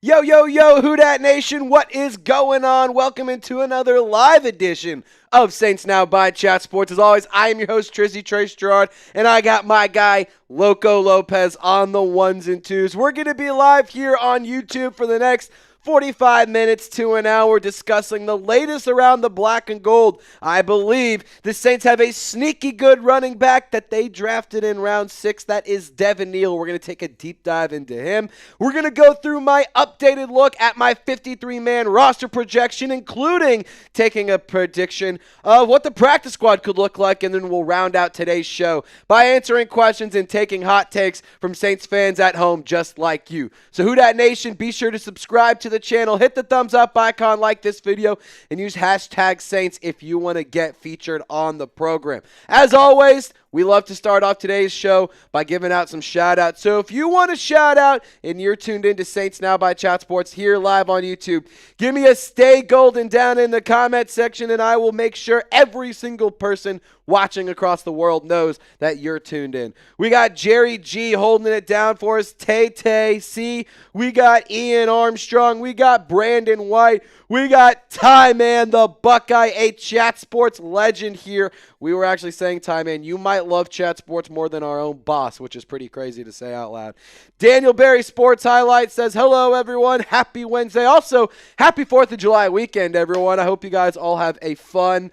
Yo, yo, yo, Who Dat Nation, what is going on? Welcome into another live edition of Saints Now by Chat Sports. As always, I am your host, Trizzy Trace Girouard, and I got my guy, Loco Lopez, on the ones and twos. We're going to be live here on YouTube for the next 45 minutes to an hour discussing the latest around the black and gold. I believe the Saints have a sneaky good running back that they drafted in round 6. That is Devin Neal. We're going to take a deep dive into him. We're going to go through my updated look at my 53-man roster projection, including taking a prediction of what the practice squad could look like, and then we'll round out today's show by answering questions and taking hot takes from Saints fans at home just like you. So Who Dat Nation, be sure to subscribe to the channel, hit the thumbs up icon, like this video, and use hashtag Saints if you want to get featured on the program. As always, we love to start off today's show by giving out some shout-outs. So if you want a shout-out and you're tuned into Saints Now by Chat Sports here live on YouTube, give me a stay golden down in the comment section, and I will make sure every single person watching across the world knows that you're tuned in. We got Jerry G holding it down for us, Tay C. We got Ian Armstrong. We got Brandon White. We got Ty Man, the Buckeye, a Chat Sports legend here. We were actually saying, Ty Man, you might love Chat Sports more than our own boss, which is pretty crazy to say out loud. Daniel Berry Sports Highlights says, hello, everyone. Happy Wednesday. Also, happy 4th of July weekend, everyone. I hope you guys all have a fun,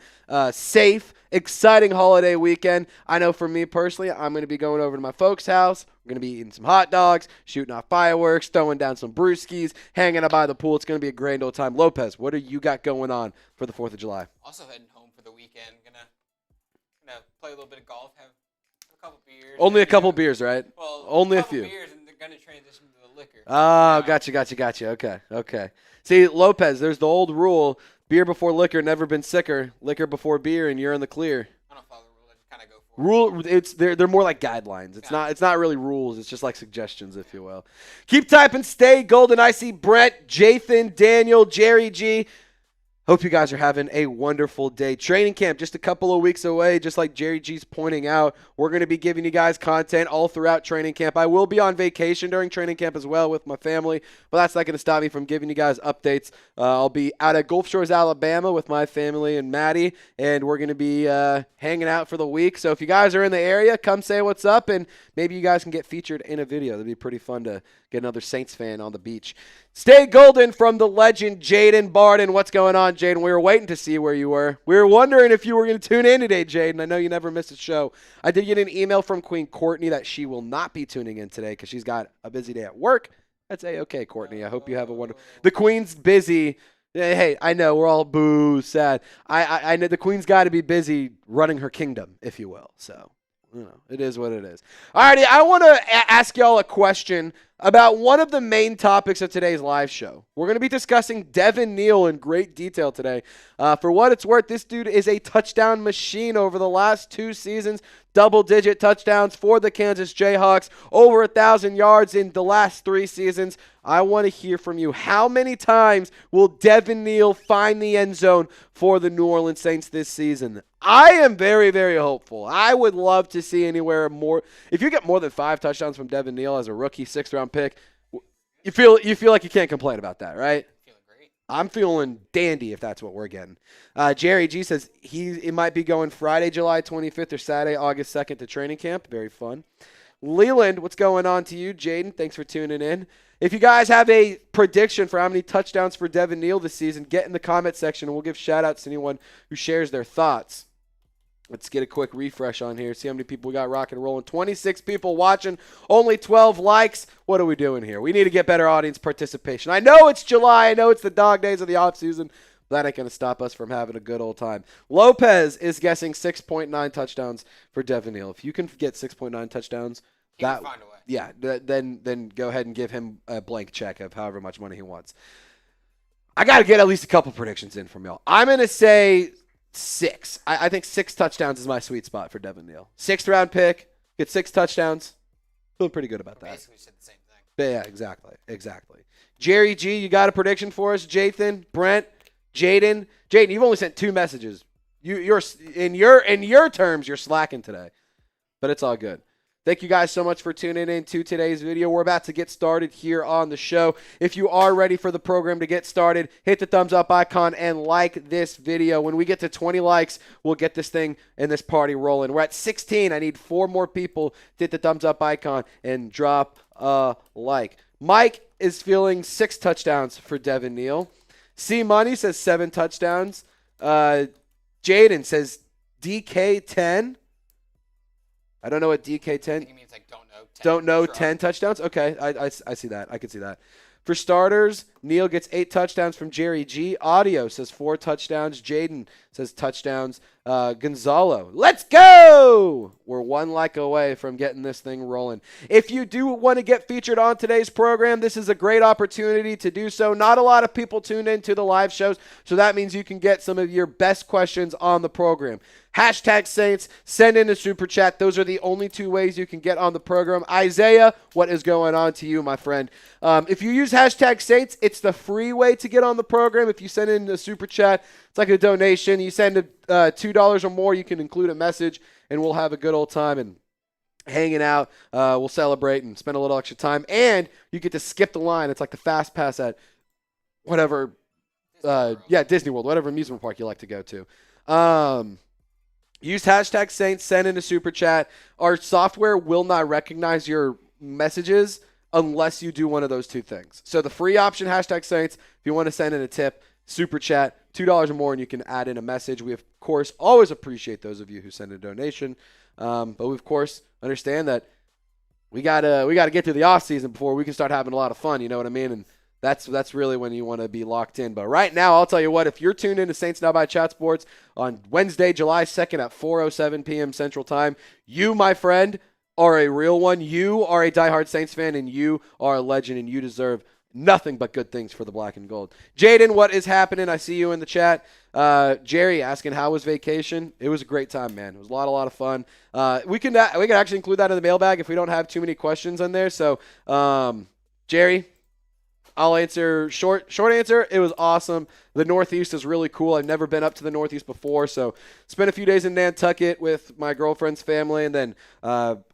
safe, exciting holiday weekend. I know for me personally, I'm going to be going over to my folks' house. We're going to be eating some hot dogs, shooting off fireworks, throwing down some brewskis, hanging out by the pool. It's going to be a grand old time. Lopez, what do you got going on for the 4th of July? Also heading home for the weekend. Gonna play a little bit of golf, have a couple beers. Only a couple beers, right? Well, only a few. Beers, and they're gonna transition to the liquor. Oh, gotcha. Okay. See, Lopez, there's the old rule: beer before liquor, never been sicker. Liquor before beer, and you're in the clear. I don't follow the rule. I just kind of go for it. They're more like guidelines. It's not really rules. It's just like suggestions, if you will. Keep typing, stay golden. I see Brent, Jathan, Daniel, Jerry G. Hope you guys are having a wonderful day. Training camp just a couple of weeks away, just like Jerry G's pointing out. We're going to be giving you guys content all throughout training camp. I will be on vacation during training camp as well with my family, but that's not going to stop me from giving you guys updates. I'll be out at Gulf Shores, Alabama with my family and Maddie, and we're going to be hanging out for the week. So if you guys are in the area, come say what's up, and maybe you guys can get featured in a video. That'd be pretty fun to get another Saints fan on the beach. Stay golden from the legend Jaden Barden. What's going on, Jaden? We were waiting to see where you were. We were wondering if you were going to tune in today, Jaden. I know you never miss a show. I did get an email from Queen Courtney that she will not be tuning in today because she's got a busy day at work. That's A-okay, Courtney. I hope you have a wonderful... The Queen's busy. Hey, I know. We're all boo, sad. I know the Queen's got to be busy running her kingdom, if you will. So, it is what it is. All righty, I want to ask y'all a question about one of the main topics of today's live show. We're going to be discussing Devin Neal in great detail today. For what it's worth, this dude is a touchdown machine over the last 2 seasons. Double-digit touchdowns for the Kansas Jayhawks. Over 1,000 yards in the last 3 seasons. I want to hear from you. How many times will Devin Neal find the end zone for the New Orleans Saints this season? I am very, very hopeful. I would love to see anywhere more. If you get more than 5 touchdowns from Devin Neal as a rookie 6th-round pick, you feel like you can't complain about that, right? Feeling great. I'm feeling dandy if that's what we're getting. Jerry G says it might be going Friday, July 25th or Saturday, August 2nd to training camp. Very fun. Leland, what's going on to you? Jaden, thanks for tuning in. If you guys have a prediction for how many touchdowns for Devin Neal this season, get in the comment section and we'll give shout-outs to anyone who shares their thoughts. Let's get a quick refresh on here. See how many people we got rocking and rolling. 26 people watching, only 12 likes. What are we doing here? We need to get better audience participation. I know it's July. I know it's the dog days of the offseason. That ain't going to stop us from having a good old time. Lopez is guessing 6.9 touchdowns for Devin Neal. If you can get 6.9 touchdowns, He can find a way. Yeah, then go ahead and give him a blank check of however much money he wants. I got to get at least a couple predictions in from y'all. I'm going to say 6. I think 6 touchdowns is my sweet spot for Devin Neal. 6th-round pick, get 6 touchdowns. Feeling pretty good about that. Basically said the same thing. But yeah, exactly. Jerry G, you got a prediction for us? Jathan, Brent, Jaden, you've only sent 2 messages. You're in your terms, you're slacking today, but it's all good. Thank you guys so much for tuning in to today's video. We're about to get started here on the show. If you are ready for the program to get started, hit the thumbs up icon and like this video. When we get to 20 likes, we'll get this thing and this party rolling. We're at 16. I need 4 more people to hit the thumbs up icon and drop a like. Mike is feeling 6 touchdowns for Devin Neal. C Money says 7 touchdowns. Jaden says DK 10. I don't know what DK 10. I think it means like don't know sure. 10 touchdowns? Okay, I see that. I can see that. For starters, Neal gets 8 touchdowns from Jerry G. Audio says 4 touchdowns. Jaden says touchdowns. Gonzalo, let's go! We're 1 like away from getting this thing rolling. If you do want to get featured on today's program, this is a great opportunity to do so. Not a lot of people tune into the live shows, so that means you can get some of your best questions on the program. Hashtag Saints, send in a super chat. Those are the only 2 ways you can get on the program. Isaiah, what is going on to you, my friend? If you use hashtag Saints, it's the free way to get on the program. If you send in a super chat, it's like a donation. You send $2 or more, you can include a message, and we'll have a good old time and hanging out. We'll celebrate and spend a little extra time. And you get to skip the line. It's like the fast pass at whatever, Disney World, whatever amusement park you like to go to. Use hashtag Saints, send in a super chat. Our software will not recognize your messages unless you do one of those 2 things. So the free option, hashtag Saints, if you want to send in a tip, super chat, $2 or more, and you can add in a message. We, of course, always appreciate those of you who send a donation. But we, of course, understand that we gotta get through the off season before we can start having a lot of fun, you know what I mean? And that's really when you want to be locked in. But right now, I'll tell you what, if you're tuned in to Saints Now by Chat Sports on Wednesday, July 2nd at 4:07 p.m. Central Time, you, my friend, are a real one. You are a diehard Saints fan, and you are a legend, and you deserve nothing but good things for the black and gold. Jaden, what is happening? I see you in the chat. Jerry asking, how was vacation? It was a great time, man. It was a lot of fun. We can actually include that in the mailbag if we don't have too many questions in there. So, Jerry, I'll answer short answer. It was awesome. The Northeast is really cool. I've never been up to the Northeast before, so spent a few days in Nantucket with my girlfriend's family, and then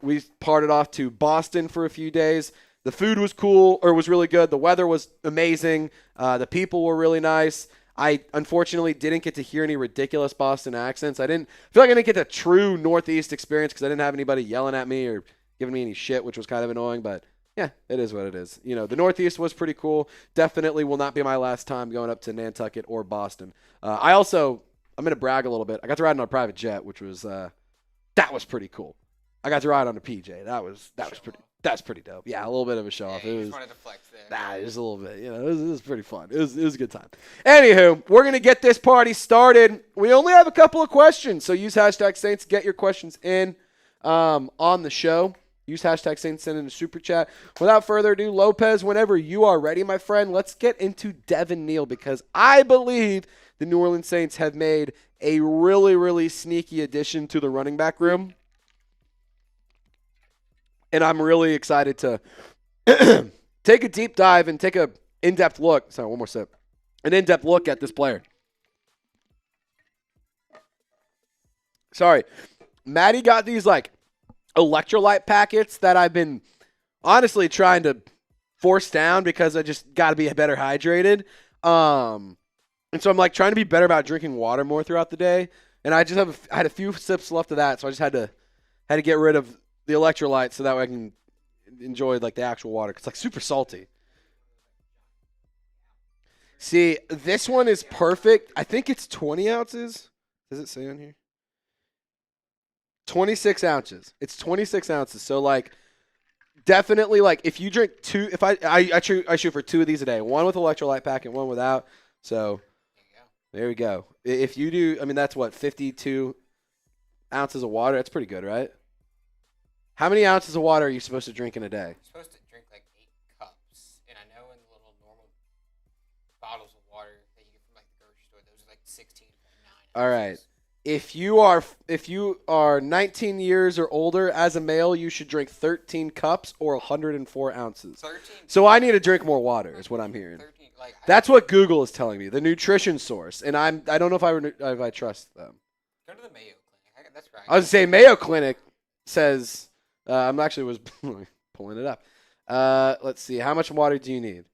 we parted off to Boston for a few days. The food was cool, or was really good. The weather was amazing. The people were really nice. I unfortunately didn't get to hear any ridiculous Boston accents. I feel like I didn't get the true Northeast experience because I didn't have anybody yelling at me or giving me any shit, which was kind of annoying, but yeah, it is what it is. You know, the Northeast was pretty cool. Definitely will not be my last time going up to Nantucket or Boston. I'm going to brag a little bit. I got to ride on a private jet, which was that was pretty cool. I got to ride on a PJ. That's pretty dope. Yeah, a little bit of a show off. Yeah, you just wanted to flex there. Just a little bit. You know, it was pretty fun. It was a good time. Anywho, we're going to get this party started. We only have a couple of questions, so use hashtag Saints to get your questions in on the show. Use hashtag Saints, send in a super chat. Without further ado, Lopez, whenever you are ready, my friend, let's get into Devin Neal because I believe the New Orleans Saints have made a really, really sneaky addition to the running back room. And I'm really excited to take a deep dive and take a in-depth look. Sorry, one more sip. An in-depth look at this player. Sorry. Maddie got these, electrolyte packets that I've been honestly trying to force down because I just got to be better hydrated. And so I'm trying to be better about drinking water more throughout the day. And I had a few sips left of that, so I just had to get rid of the electrolytes so that way I can enjoy the actual water. It's super salty. See, this one is perfect. I think it's 20 ounces. Does it say on here? 26 ounces. It's 26 ounces. So definitely if you drink 2, if I shoot for 2 of these a day, one with electrolyte pack and one without. So there we go. If you do, that's what, 52 ounces of water. That's pretty good, right? How many ounces of water are you supposed to drink in a day? I'm supposed to drink 8 cups, and I know in the little normal bottles of water that you get from the grocery store, those are 16.9 ounces. All right. If you are 19 years or older as a male, you should drink 13 cups or 104 ounces. 13. So I need to drink more water, is what I'm hearing. 13, That's what Google is telling me, the nutrition source, and I don't know if I trust them. Go to the Mayo Clinic. That's right. I was gonna say Mayo Clinic says I'm actually was pulling it up. Let's see. How much water do you need?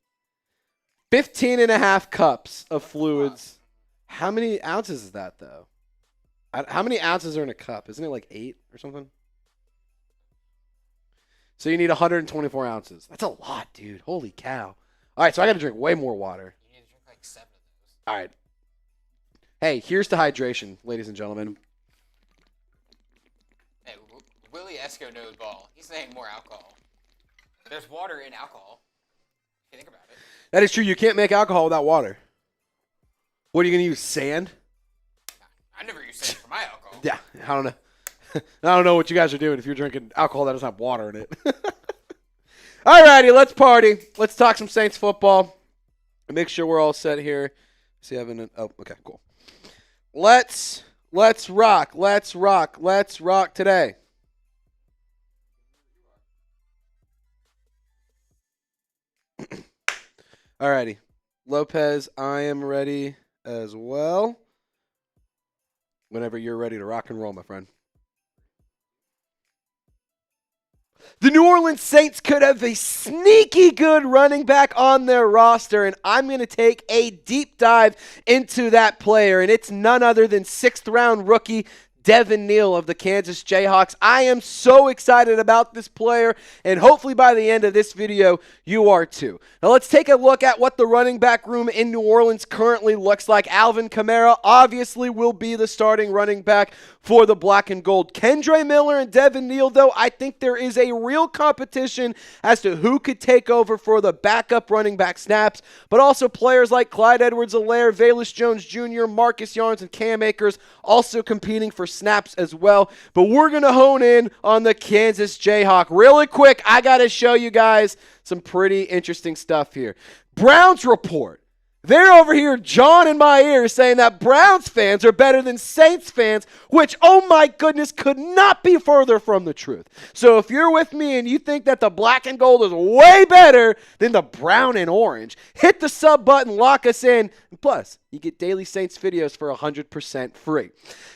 15 and a half cups of fluids. How many ounces is that, though? How many ounces are in a cup? Isn't it like 8 or something? So you need 124 ounces. That's a lot, dude. Holy cow. All right, so I got to drink way more water. You need to drink like 7 of those. All right. Hey, here's to hydration, ladies and gentlemen. Hey, Willie Esco knows ball. He's saying more alcohol. There's water in alcohol. If you think about it. That is true. You can't make alcohol without water. What are you going to use, sand? I never use sand for my alcohol. Yeah, I don't know. I don't know what you guys are doing if you're drinking alcohol that doesn't have water in it. All righty, let's party. Let's talk some Saints football. Make sure we're all set here. See, oh, okay, cool. Let's rock. Let's rock today. All righty. Lopez, I am ready as well. Whenever you're ready to rock and roll, my friend. The New Orleans Saints could have a sneaky good running back on their roster, and I'm going to take a deep dive into that player, and it's none other than 6th-round rookie Devin Neal of the Kansas Jayhawks. I am so excited about this player, and hopefully by the end of this video, you are too. Now let's take a look at what the running back room in New Orleans currently looks like. Alvin Kamara obviously will be the starting running back for the black and gold. Kendre Miller and Devin Neal, though, I think there is a real competition as to who could take over for the backup running back snaps, but also players like Clyde Edwards-Helaire, Velus Jones Jr., Marcus Yarns, and Cam Akers also competing for snaps as well. But we're going to hone in on the Kansas Jayhawk. Really quick, I got to show you guys some pretty interesting stuff here. Browns report. They're over here jawing in my ear saying that Browns fans are better than Saints fans, which, oh my goodness, could not be further from the truth. So if you're with me and you think that the black and gold is way better than the brown and orange, hit the sub button, lock us in, and plus, you get daily Saints videos for 100% free.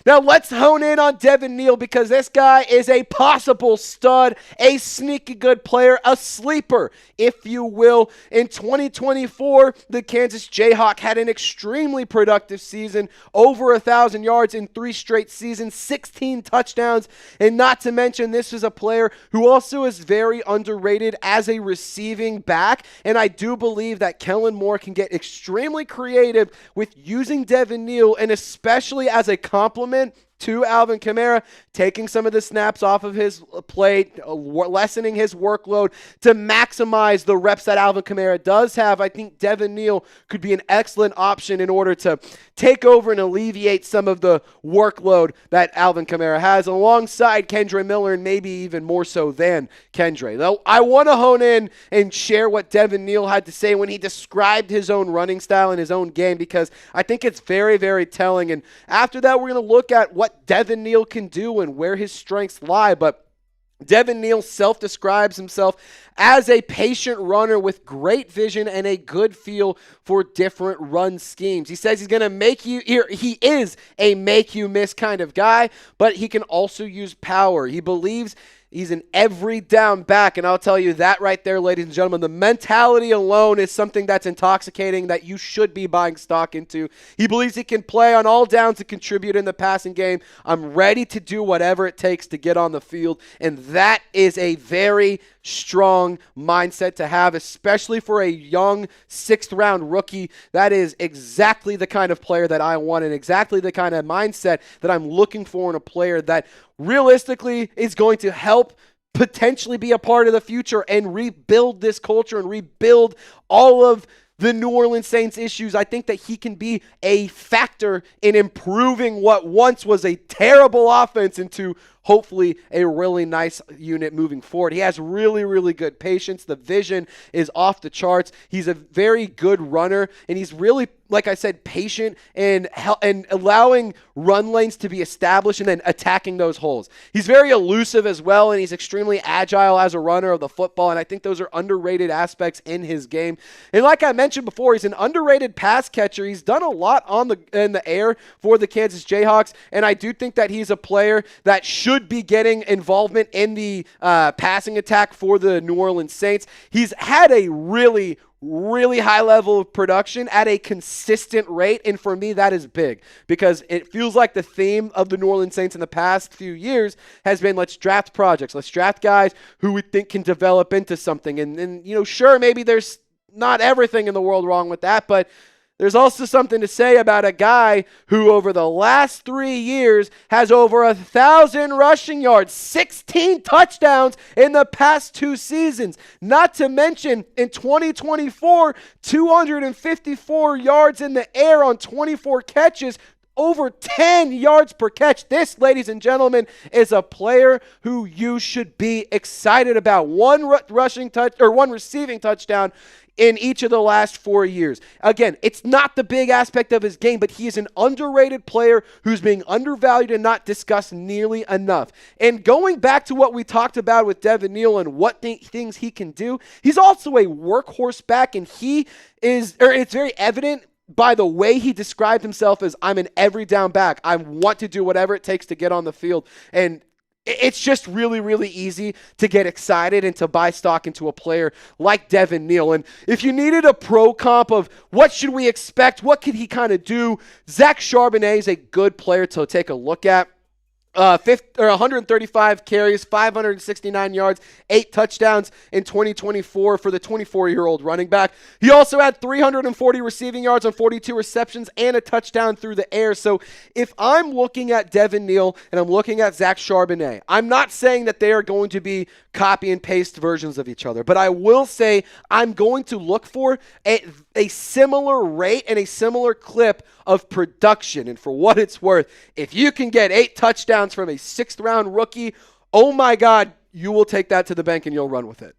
Now let's hone in on Devin Neal because this guy is a possible stud, a sneaky good player, a sleeper, if you will. In 2024, the Kansas Jayhawk had an extremely productive season, over 1,000 yards in 3 straight seasons, 16 touchdowns, and not to mention this is a player who also is very underrated as a receiving back, and I do believe that Kellen Moore can get extremely creative with using Devin Neal, and especially as a compliment to Alvin Kamara, taking some of the snaps off of his plate, lessening his workload to maximize the reps that Alvin Kamara does have. I think Devin Neal could be an excellent option in order to take over and alleviate some of the workload that Alvin Kamara has alongside Kendre Miller, and maybe even more so than Kendre. Though I want to hone in and share what Devin Neal had to say when he described his own running style and his own game, because I think it's very, very telling. And after that, we're going to look at what Devin Neal can do and where his strengths lie. But Devin Neal self-describes himself as a patient runner with great vision and a good feel for different run schemes. He says he's going to make you, he is a make you miss kind of guy, but he can also use power. He believes he's an every down back, and I'll tell you that right there, ladies and gentlemen, the mentality alone is something that's intoxicating that you should be buying stock into. He believes he can play on all downs and contribute in the passing game. I'm ready to do whatever it takes to get on the field, and that is a very strong mindset to have, especially for a young 6th-round rookie. That is exactly the kind of player that I want and exactly the kind of mindset that I'm looking for in a player that realistically is going to help potentially be a part of the future and rebuild this culture and rebuild all of the New Orleans Saints issues. I think that he can be a factor in improving what once was a terrible offense into hopefully a really nice unit moving forward. He has really, really good patience. The vision is off the charts. He's a very good runner, and he's really, like I said, patient and allowing run lanes to be established and then attacking those holes. He's very elusive as well, and he's extremely agile as a runner of the football, and I think those are underrated aspects in his game. And like I mentioned before, he's an underrated pass catcher. He's done a lot in the air for the Kansas Jayhawks, and I do think that he's a player that should should be getting involvement in the passing attack for the New Orleans Saints. He's had a really high level of production at a consistent rate, and for me that is big because it feels like the theme of the New Orleans Saints in the past few years has been let's draft projects, let's draft guys who we think can develop into something, and sure, maybe there's not everything in the world wrong with that, but there's also something to say about a guy who over the last 3 years has over 1,000 rushing yards, 16 touchdowns in the past 2 seasons. Not to mention in 2024, 254 yards in the air on 24 catches, over 10 yards per catch. This, ladies and gentlemen, is a player who you should be excited about. One receiving touchdown in each of the last 4 years. Again, it's not the big aspect of his game, but he is an underrated player who's being undervalued and not discussed nearly enough. And going back to what we talked about with Devin Neal and what things he can do, he's also a workhorse back, and it's very evident by the way he described himself as, I'm an every down back. I want to do whatever it takes to get on the field. And it's just really easy to get excited and to buy stock into a player like Devin Neal. And if you needed a pro comp of what should we expect, what could he kind of do, Zach Charbonnet is a good player to take a look at. 135 carries, 569 yards, 8 touchdowns in 2024 for the 24-year-old running back. He also had 340 receiving yards on 42 receptions and a touchdown through the air. So if I'm looking at Devin Neal and I'm looking at Zach Charbonnet, I'm not saying that they are going to be copy and paste versions of each other, but I will say I'm going to look for a similar rate and a similar clip of production. And for what it's worth, if you can get 8 touchdowns from a 6th-round rookie, oh my God, you will take that to the bank and you'll run with it.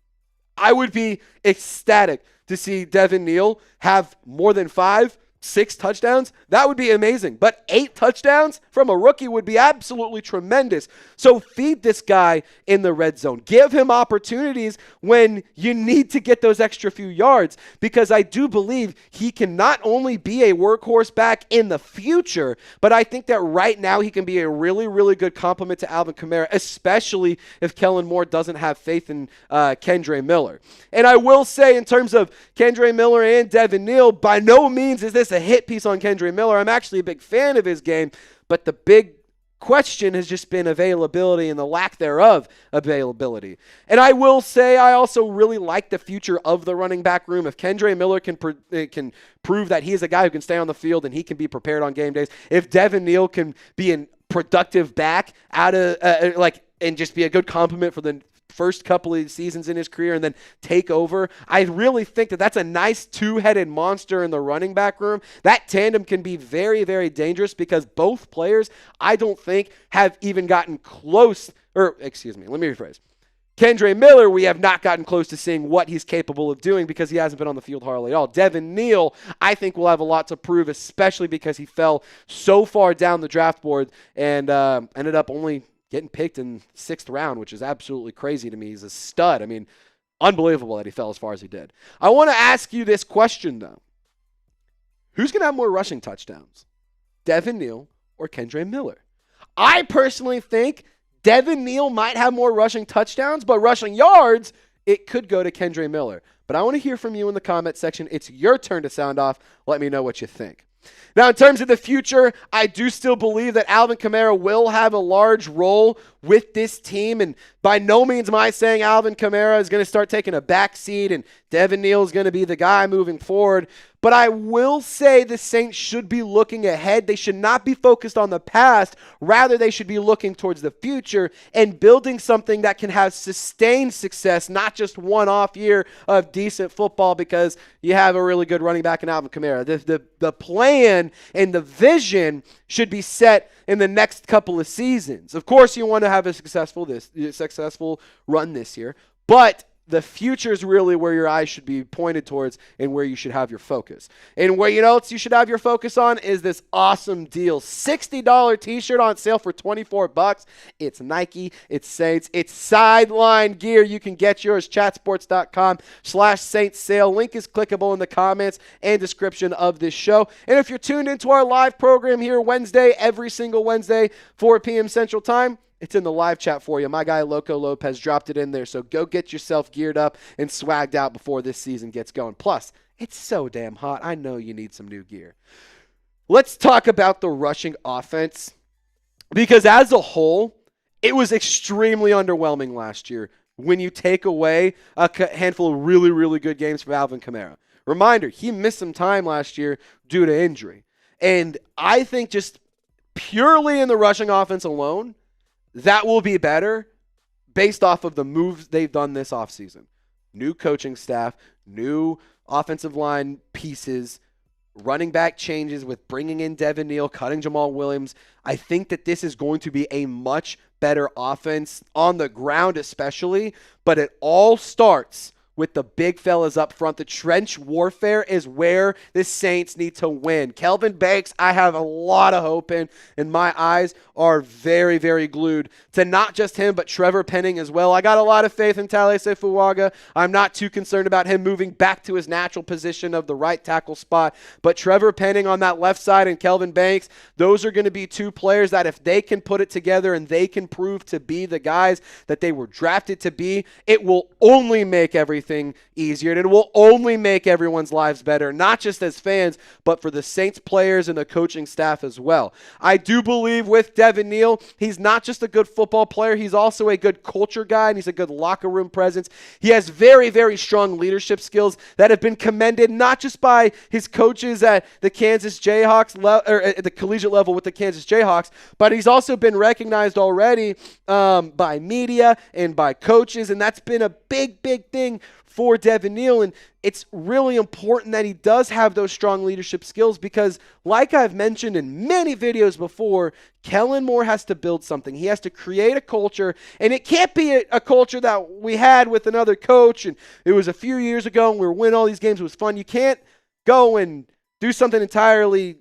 I would be ecstatic to see Devin Neal have more than 5, 6 touchdowns. That would be amazing. But 8 touchdowns from a rookie would be absolutely tremendous. So feed this guy in the red zone. Give him opportunities when you need to get those extra few yards, because I do believe he can not only be a workhorse back in the future, but I think that right now he can be a really good complement to Alvin Kamara, especially if Kellen Moore doesn't have faith in Kendre Miller. And I will say, in terms of Kendre Miller and Devin Neal, by no means is this a hit piece on Kendre Miller. I'm actually a big fan of his game, but the big question has just been availability and the lack thereof availability. And I will say I also really like the future of the running back room. If Kendre Miller can prove that he's a guy who can stay on the field and he can be prepared on game days, if Devin Neal can be a productive back and just be a good complement for the first couple of seasons in his career and then take over, I really think that that's a nice 2-headed monster in the running back room. That tandem can be very dangerous because both players, I don't think, have even gotten close, let me rephrase. Kendre Miller, we have not gotten close to seeing what he's capable of doing because he hasn't been on the field hardly at all. Devin Neal, I think, will have a lot to prove, especially because he fell so far down the draft board and ended up only getting picked in 6th round, which is absolutely crazy to me. He's a stud. I mean, unbelievable that he fell as far as he did. I want to ask you this question, though. Who's going to have more rushing touchdowns, Devin Neal or Kendre Miller? I personally think Devin Neal might have more rushing touchdowns, but rushing yards, it could go to Kendre Miller. But I want to hear from you in the comment section. It's your turn to sound off. Let me know what you think. Now, in terms of the future, I do still believe that Alvin Kamara will have a large role with this team, and by no means am I saying Alvin Kamara is going to start taking a back seat and Devin Neal is going to be the guy moving forward. But I will say the Saints should be looking ahead. They should not be focused on the past. Rather, they should be looking towards the future and building something that can have sustained success, not just one-off year of decent football because you have a really good running back in Alvin Kamara. The plan and the vision should be set in the next couple of seasons. Of course, you want to have a successful run this year, but the future is really where your eyes should be pointed towards and where you should have your focus. And where you should have your focus on is this awesome deal. $60 t-shirt on sale for $24. It's Nike, it's Saints, it's Sideline gear. You can get yours, chatsports.com/Saints sale. Link is clickable in the comments and description of this show. And if you're tuned into our live program here every single Wednesday, 4 p.m. Central Time, It's in the live chat for you. My guy Loco Lopez dropped it in there. So go get yourself geared up and swagged out before this season gets going. Plus, it's so damn hot. I know you need some new gear. Let's talk about the rushing offense, because as a whole, it was extremely underwhelming last year when you take away a handful of really, really good games from Alvin Kamara. Reminder, he missed some time last year due to injury. And I think just purely in the rushing offense alone, that will be better based off of the moves they've done this offseason. New coaching staff, new offensive line pieces, running back changes with bringing in Devin Neal, cutting Jamal Williams. I think that this is going to be a much better offense on the ground especially, but it all starts with the big fellas up front. The trench warfare is where the Saints need to win. Kelvin Banks, I have a lot of hope in, and my eyes are very, very glued to not just him, but Trevor Penning as well. I got a lot of faith in Talese Fuaga. I'm not too concerned about him moving back to his natural position of the right tackle spot, but Trevor Penning on that left side and Kelvin Banks, those are going to be two players that if they can put it together and they can prove to be the guys that they were drafted to be, it will only make everything easier, and it will only make everyone's lives better, not just as fans, but for the Saints players and the coaching staff as well. I do believe with Devin Neal, he's not just a good football player, he's also a good culture guy, and he's a good locker room presence. He has very, very strong leadership skills that have been commended not just by his coaches at the Kansas Jayhawks, or at the collegiate level with the Kansas Jayhawks, but he's also been recognized already by media and by coaches, and that's been a big, big thing for Devin Neal, and it's really important that he does have those strong leadership skills because, like I've mentioned in many videos before, Kellen Moore has to build something. He has to create a culture, and it can't be a culture that we had with another coach, and it was a few years ago, and we were winning all these games. It was fun. You can't go and do something entirely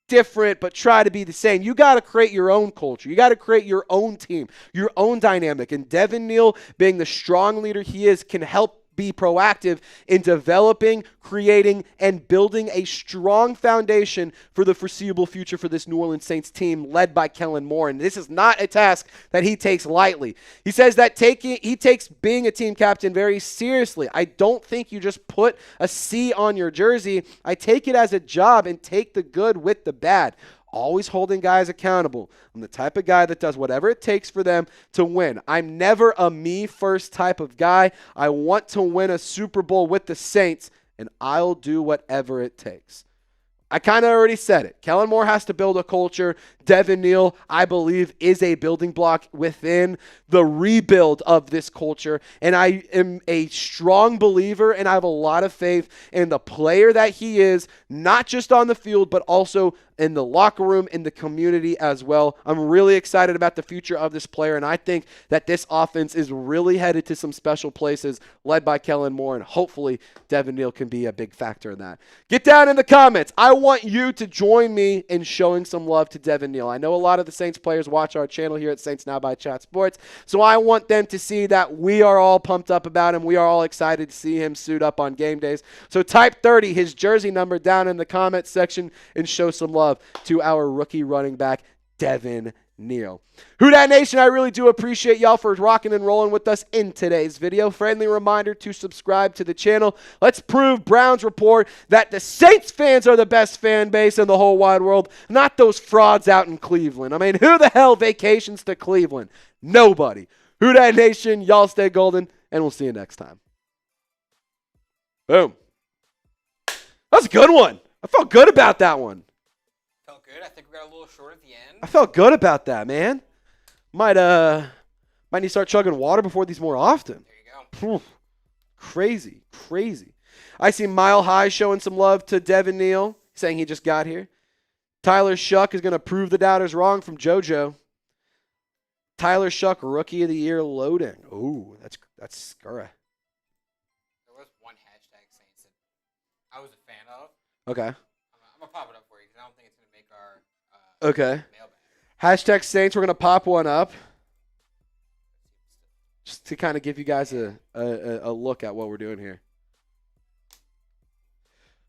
different but try to be the same. You got to create your own culture. You got to create your own team, your own dynamic, and Devin Neal, being the strong leader he is, can help be proactive in developing, creating, and building a strong foundation for the foreseeable future for this New Orleans Saints team led by Kellen Moore. And this is not a task that he takes lightly. He says that he takes being a team captain very seriously. I don't think you just put a C on your jersey. I take it as a job and take the good with the bad. Always holding guys accountable. I'm the type of guy that does whatever it takes for them to win. I'm never a me-first type of guy. I want to win a Super Bowl with the Saints, and I'll do whatever it takes. I kind of already said it. Kellen Moore has to build a culture. Devin Neal, I believe, is a building block within the rebuild of this culture. And I am a strong believer, and I have a lot of faith in the player that he is, not just on the field, but also in the locker room, in the community as well. I'm really excited about the future of this player, and I think that this offense is really headed to some special places led by Kellen Moore, and hopefully Devin Neal can be a big factor in that. Get down in the comments. I want you to join me in showing some love to Devin Neal. I know a lot of the Saints players watch our channel here at Saints Now by Chat Sports, so I want them to see that we are all pumped up about him. We are all excited to see him suit up on game days. So type 30, his jersey number, down in the comments section and show some love to our rookie running back, Devin Neal. Who Dat Nation, I really do appreciate y'all for rocking and rolling with us in today's video. Friendly reminder to subscribe to the channel. Let's prove Browns Report that the Saints fans are the best fan base in the whole wide world, not those frauds out in Cleveland. I mean, who the hell vacations to Cleveland? Nobody. Who Dat Nation, y'all stay golden, and we'll see you next time. Boom. That was a good one. I felt good about that one. Felt good. I think we got a little short at the end. I felt good about that, man. Might need to start chugging water before these more often. There you go. Crazy, crazy. I see Mile High showing some love to Devin Neal, saying he just got here. Tyler Shough is going to prove the doubters wrong from JoJo. Tyler Shough, Rookie of the Year loading. Ooh, that's scurry. There was one hashtag Saints that I was a fan of. Okay. I'm going to pop it up for you because I don't think it's going to make our Okay. mailbag. Hashtag Saints, we're going to pop one up just to kind of give you guys a look at what we're doing here.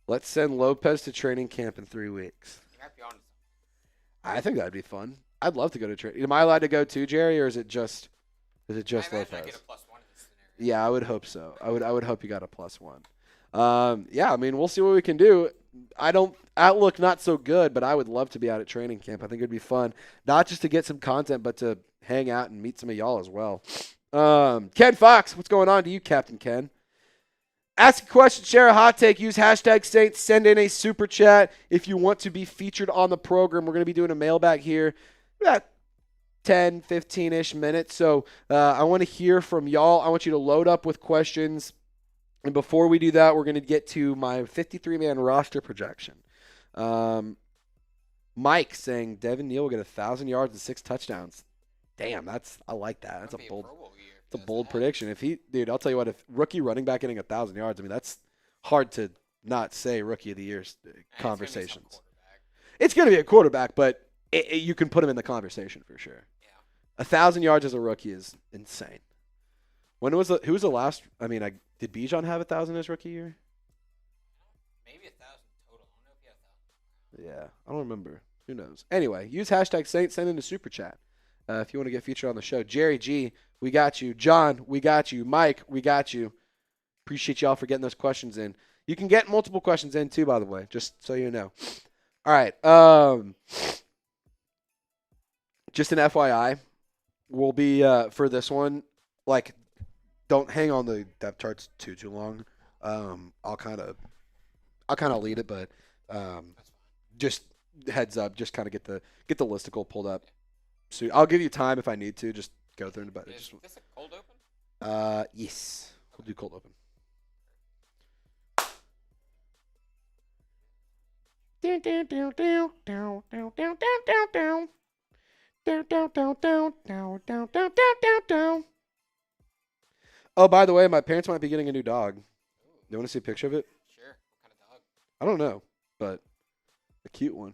Let's send Lopez to training camp in 3 weeks. You might be on to something. I think that'd be fun. I'd love to go to training. Am I allowed to go too, Jerry, or is it just I imagine I Lopez? get a +1 in this scenario. Yeah, I would hope so. I would hope you got a +1. Yeah, I mean, we'll see what we can do. Outlook not so good, but I would love to be out at training camp. I think it'd be fun, not just to get some content, but to hang out and meet some of y'all as well. Ken Fox, what's going on to you, Captain Ken? Ask a question, share a hot take, use hashtag Saints, send in a super chat if you want to be featured on the program. We're going to be doing a mailbag here about 10, 15-ish minutes. So I want to hear from y'all. I want you to load up with questions. And before we do that, we're going to get to my 53-man roster projection. Mike saying Devin Neal will get 1,000 yards and 6 touchdowns. Damn, I like that. That's a bold prediction. I'll tell you what, if rookie running back getting 1,000 yards, I mean, that's hard to not say rookie of the year conversations. It's going to be a quarterback, but you can put him in the conversation for sure. Yeah. 1,000 yards as a rookie is insane. Who was the last? I mean, did Bijan have 1,000 his rookie year? Maybe 1,000 total. I don't know if he had 1,000. Yeah, I don't remember. Who knows? Anyway, use hashtag Saints. Send in a super chat if you want to get featured on the show. Jerry G, we got you. John, we got you. Mike, we got you. Appreciate y'all for getting those questions in. You can get multiple questions in too, by the way, just so you know. All right. Just an FYI, we'll be for this one, like, don't hang on the depth charts too long. I'll kind of lead it, but just heads up, just kind of get the listicle pulled up. So I'll give you time if I need to. Just go through it. Is this a cold open? Yes, we'll do cold open. Oh, by the way, my parents might be getting a new dog. You want to see a picture of it? Sure. What kind of dog? I don't know, but a cute one.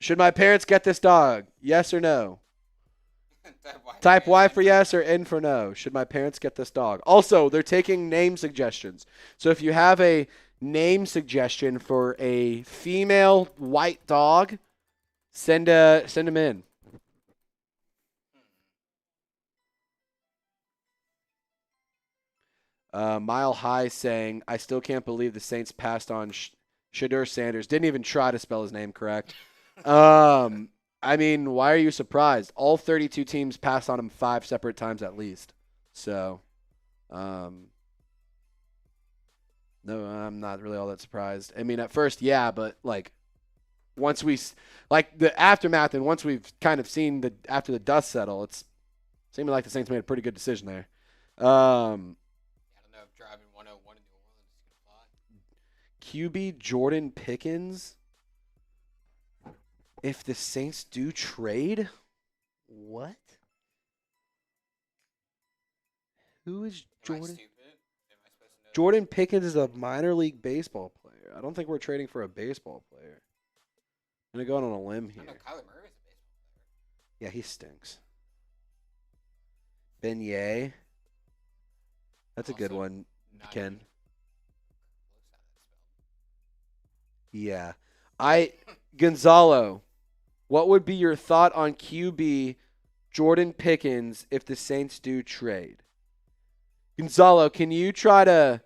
Should my parents get this dog? Yes or no? Type Y for yes or N for no. Should my parents get this dog? Also, they're taking name suggestions. So if you have a name suggestion for a female white dog, send them in. Mile High saying, I still can't believe the Saints passed on Shadur Sanders. Didn't even try to spell his name correct. I mean, why are you surprised? All 32 teams passed on him 5 separate times at least. So, no, I'm not really all that surprised. I mean, at first, yeah, but like once the aftermath and once we've kind of seen after the dust settle, it's seeming like the Saints made a pretty good decision there. I don't know if driving 101 in New Orleans is going to fly. QB Jordan Pickens. If the Saints do trade, what? Who is Jordan? Jordan Pickens is a minor league baseball player. I don't think we're trading for a baseball player. I'm going to go out on a limb here. I know Kyler Murray is a baseball player. Yeah, he stinks. Beignet. That's also a good one, Ken. Yeah. Gonzalo, what would be your thought on QB Jordan Pickens if the Saints do trade? Gonzalo, can you try to...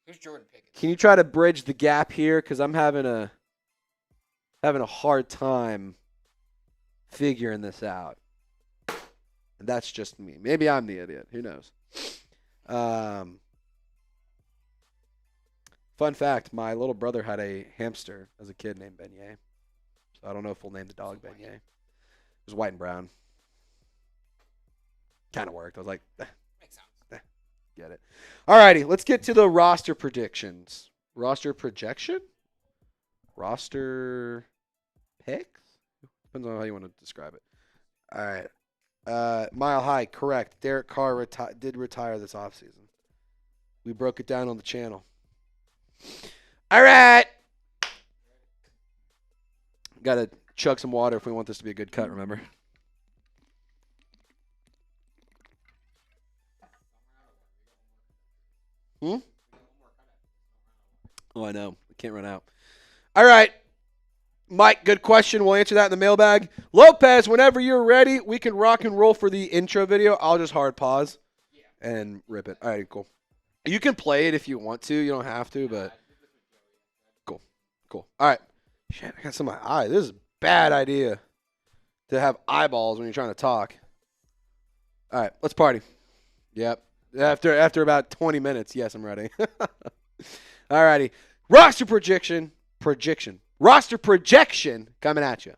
Who's Jordan Pickens? Can you try to bridge the gap here? Because I'm having a hard time figuring this out. And that's just me. Maybe I'm the idiot. Who knows? Fun fact, my little brother had a hamster as a kid named Beignet. So I don't know if we'll name the dog Beignet. It was white and brown. Kind of worked. I was like, makes sense. Get it. All righty, let's get to the roster predictions. Roster projection? Roster picks? Depends on how you want to describe it. All right. Mile High, correct. Derek Carr did retire this offseason. We broke it down on the channel. All right. Got to chug some water if we want this to be a good cut, remember? Oh, I know. We can't run out. All right. Mike, good question. We'll answer that in the mailbag. Lopez, whenever you're ready, we can rock and roll for the intro video. I'll just hard pause and rip it. All right, cool. You can play it if you want to. You don't have to, but cool. All right. Shit, I got some of my eye. This is a bad idea to have eyeballs when you're trying to talk. All right, let's party. Yep. After about 20 minutes, yes, I'm ready. All righty. Roster projection. Roster projection coming at you.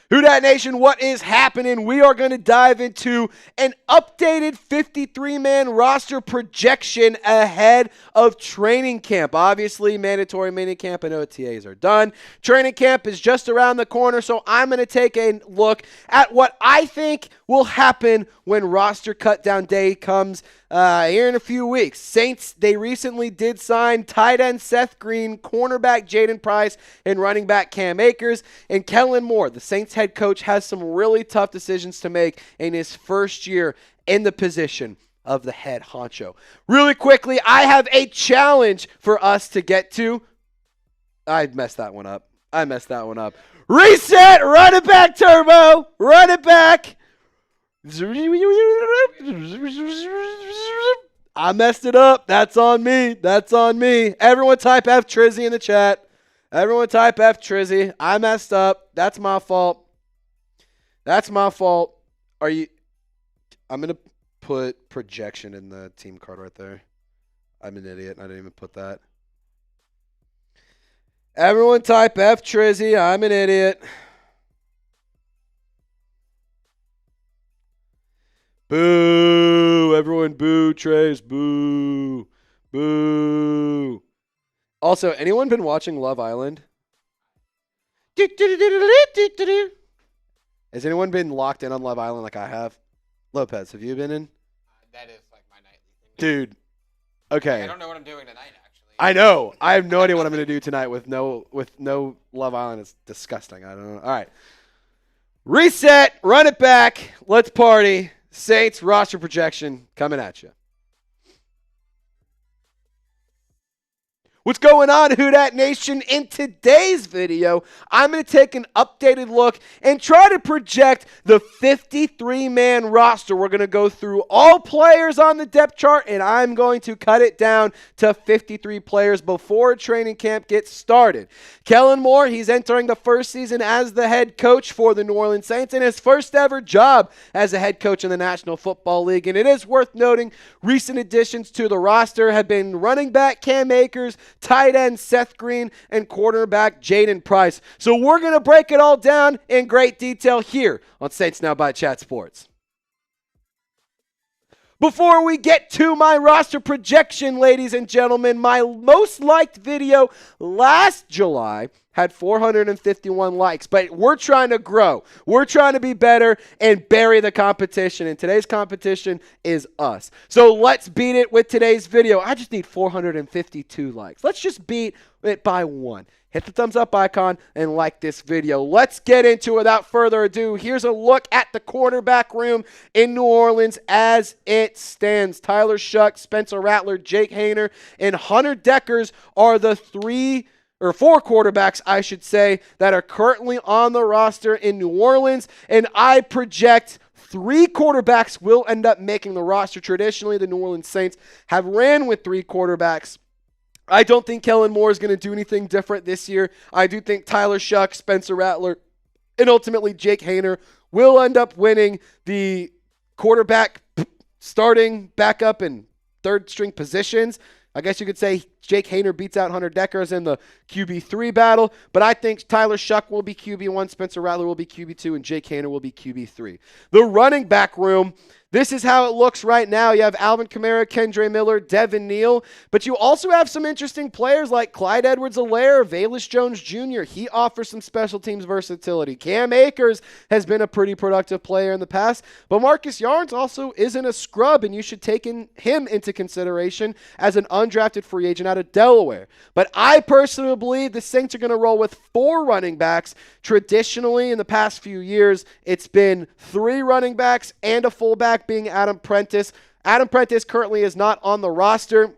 Who Dat Nation, what is happening? We are going to dive into an updated 53-man roster projection ahead of training camp. Obviously, mandatory minicamp and OTAs are done. Training camp is just around the corner, so I'm going to take a look at what I think will happen when roster cutdown day comes here in a few weeks. Saints, they recently did sign tight end Seth Green, cornerback Jaden Price, and running back Cam Akers, and Kellen Moore. The Saints head coach has some really tough decisions to make in his first year in the position of the head honcho. Really quickly, I have a challenge for us to get to. I messed that one up. Reset, run it back, Turbo. Run it back. I messed it up. That's on me. Everyone type F Trizzy in the chat. I messed up. That's my fault. I'm going to put projection in the team card right there. I'm an idiot. I didn't even put that. Everyone type F Trizzy. I'm an idiot. Boo! Everyone boo, Trace. Boo. Also, anyone been watching Love Island? Has anyone been locked in on Love Island like I have? Lopez, have you been in? That is like my nightly thing. Dude, okay. I don't know what I'm doing tonight, actually. I know. I have no idea what I'm going to do tonight with no Love Island. It's disgusting. I don't know. All right. Reset. Run it back. Let's party. Saints roster projection coming at you. What's going on, Who Dat Nation? In today's video, I'm going to take an updated look and try to project the 53-man roster. We're going to go through all players on the depth chart, and I'm going to cut it down to 53 players before training camp gets started. Kellen Moore, he's entering the first season as the head coach for the New Orleans Saints and his first ever job as a head coach in the National Football League. And it is worth noting, recent additions to the roster have been running back Cam Akers, tight end Seth Green, and quarterback Jaden Price. So we're going to break it all down in great detail here on Saints Now by Chat Sports. Before we get to my roster projection, ladies and gentlemen, my most liked video last July had 451 likes, but we're trying to grow. We're trying to be better and bury the competition, and today's competition is us. So let's beat it with today's video. I just need 452 likes. Let's just beat it by one. Hit the thumbs up icon and like this video. Let's get into it without further ado. Here's a look at the quarterback room in New Orleans as it stands. Tyler Shough, Spencer Rattler, Jake Haener, and Hunter Dekkers are the four quarterbacks, I should say, that are currently on the roster in New Orleans. And I project 3 quarterbacks will end up making the roster. Traditionally, the New Orleans Saints have ran with 3 quarterbacks. I don't think Kellen Moore is going to do anything different this year. I do think Tyler Shough, Spencer Rattler, and ultimately Jake Haener will end up winning the quarterback starting, backup, and third string positions. I guess you could say Jake Haener beats out Hunter Dekkers in the QB3 battle, but I think Tyler Shough will be QB1, Spencer Rattler will be QB2, and Jake Haener will be QB3. The running back room, this is how it looks right now. You have Alvin Kamara, Kendre Miller, Devin Neal, but you also have some interesting players like Clyde Edwards-Helaire, Velus Jones Jr. He offers some special teams versatility. Cam Akers has been a pretty productive player in the past, but Marcus Yarns also isn't a scrub, and you should take him into consideration as an undrafted free agent out of Delaware. But I personally believe the Saints are going to roll with 4 running backs. Traditionally, in the past few years, it's been 3 running backs and a fullback being Adam Prentice. Adam Prentice currently is not on the roster.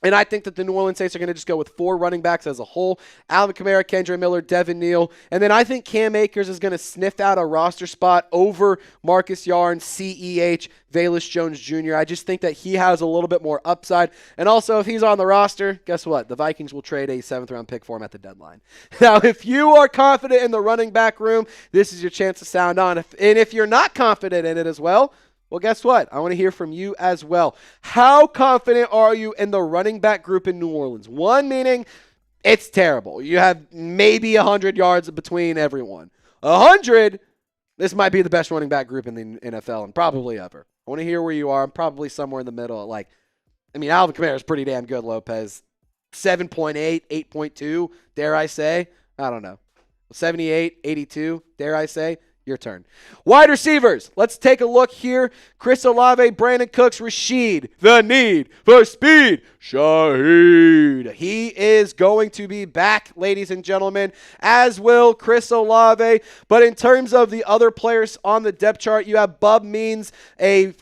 And I think that the New Orleans Saints are going to just go with 4 running backs as a whole. Alvin Kamara, Kendre Miller, Devin Neal. And then I think Cam Akers is going to sniff out a roster spot over Marcus Yarn, CEH, Velus Jones Jr. I just think that he has a little bit more upside. And also, if he's on the roster, guess what? The Vikings will trade a 7th-round pick for him at the deadline. Now, if you are confident in the running back room, this is your chance to sound on. And if you're not confident in it as well, guess what? I want to hear from you as well. How confident are you in the running back group in New Orleans? 1 meaning it's terrible. You have maybe 100 yards between everyone. 100, this might be the best running back group in the NFL and probably ever. I want to hear where you are. I'm probably somewhere in the middle. Alvin Kamara is pretty damn good, Lopez. 7.8, 8.2, dare I say? I don't know. 78, 82, dare I say? Your turn. Wide receivers. Let's take a look here. Chris Olave, Brandon Cooks, Rashid. The need for speed. Shaheed. He is going to be back, ladies and gentlemen, as will Chris Olave. But in terms of the other players on the depth chart, you have Bub Means, a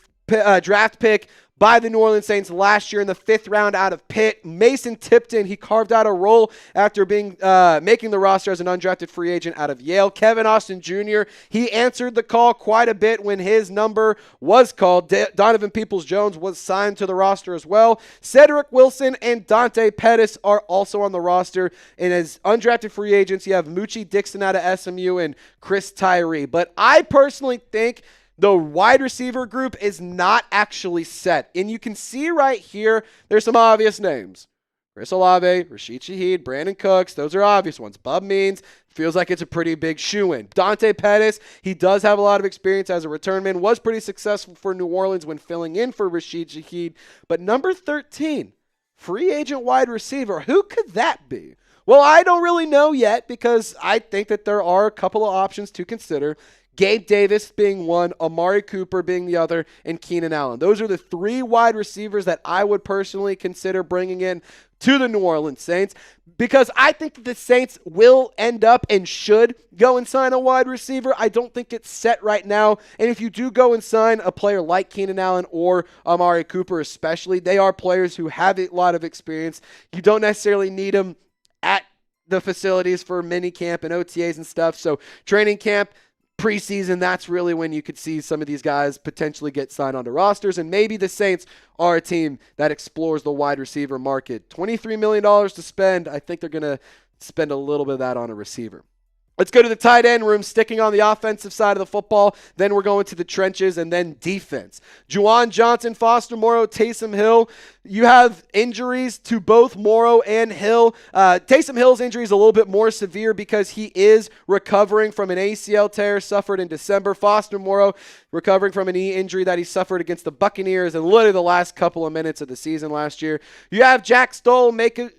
draft pick by the New Orleans Saints last year in the 5th round out of Pitt. Mason Tipton, he carved out a role after being making the roster as an undrafted free agent out of Yale. Kevin Austin Jr., he answered the call quite a bit when his number was called. Donovan Peoples-Jones was signed to the roster as well. Cedric Wilson and Dante Pettis are also on the roster. And as undrafted free agents, you have Moochie Dixon out of SMU and Chris Tyree. But I personally think the wide receiver group is not actually set. And you can see right here, there's some obvious names. Chris Olave, Rashid Shaheed, Brandon Cooks, those are obvious ones. Bub Means, feels like it's a pretty big shoe-in. Dante Pettis, he does have a lot of experience as a returnman, was pretty successful for New Orleans when filling in for Rashid Shaheed. But number 13, free agent wide receiver, who could that be? Well, I don't really know yet because I think that there are a couple of options to consider. Gabe Davis being one, Amari Cooper being the other, and Keenan Allen. Those are the 3 wide receivers that I would personally consider bringing in to the New Orleans Saints because I think that the Saints will end up and should go and sign a wide receiver. I don't think it's set right now. And if you do go and sign a player like Keenan Allen or Amari Cooper especially, they are players who have a lot of experience. You don't necessarily need them at the facilities for mini camp and OTAs and stuff. So training camp, preseason, that's really when you could see some of these guys potentially get signed onto rosters, and maybe the Saints are a team that explores the wide receiver market. $23 million to spend. I think they're going to spend a little bit of that on a receiver. Let's go to the tight end room, sticking on the offensive side of the football. Then we're going to the trenches and then defense. Juwan Johnson, Foster Moreau, Taysom Hill. You have injuries to both Morrow and Hill. Taysom Hill's injury is a little bit more severe because he is recovering from an ACL tear suffered in December. Foster Moreau recovering from a knee injury that he suffered against the Buccaneers in literally the last couple of minutes of the season last year. You have Jack Stoll, Michael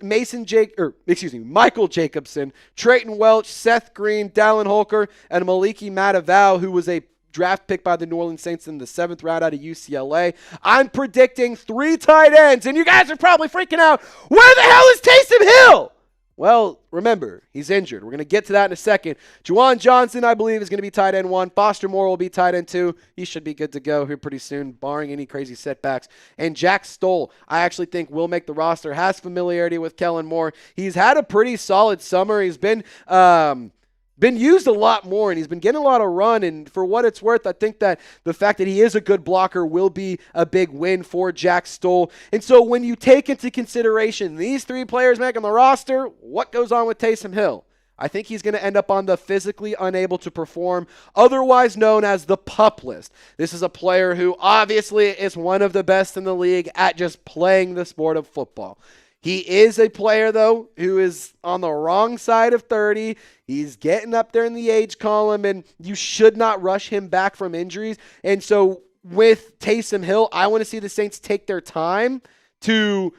Jacobson, Trayton Welch, Seth Green, Dallin Holker, and Maliki Matavau, who was a draft pick by the New Orleans Saints in the 7th round out of UCLA. I'm predicting 3 tight ends, and you guys are probably freaking out. Where the hell is Taysom Hill? Well, remember, he's injured. We're going to get to that in a second. Juwan Johnson, I believe, is going to be tight end 1. Foster Moore will be tight end 2. He should be good to go here pretty soon, barring any crazy setbacks. And Jack Stoll, I actually think will make the roster, has familiarity with Kellen Moore. He's had a pretty solid summer. He's been used a lot more, and he's been getting a lot of run, and for what it's worth, I think that the fact that he is a good blocker will be a big win for Jack Stoll. And so when you take into consideration these 3 players making the roster, what goes on with Taysom Hill? I think he's going to end up on the physically unable to perform, otherwise known as the PUP list. This is a player who obviously is one of the best in the league at just playing the sport of football. He is a player, though, who is on the wrong side of 30. He's getting up there in the age column, and you should not rush him back from injuries. And so with Taysom Hill, I want to see the Saints take their time to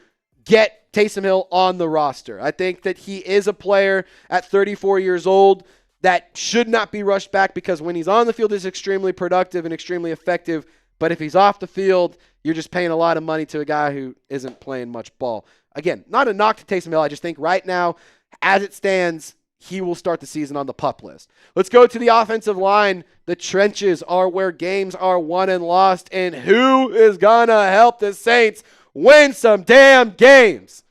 get Taysom Hill on the roster. I think that he is a player at 34 years old that should not be rushed back because when he's on the field, he's extremely productive and extremely effective. But if he's off the field, you're just paying a lot of money to a guy who isn't playing much ball. Again, not a knock to Taysom Hill. I just think right now, as it stands, he will start the season on the PUP list. Let's go to the offensive line. The trenches are where games are won and lost. And who is going to help the Saints win some damn games.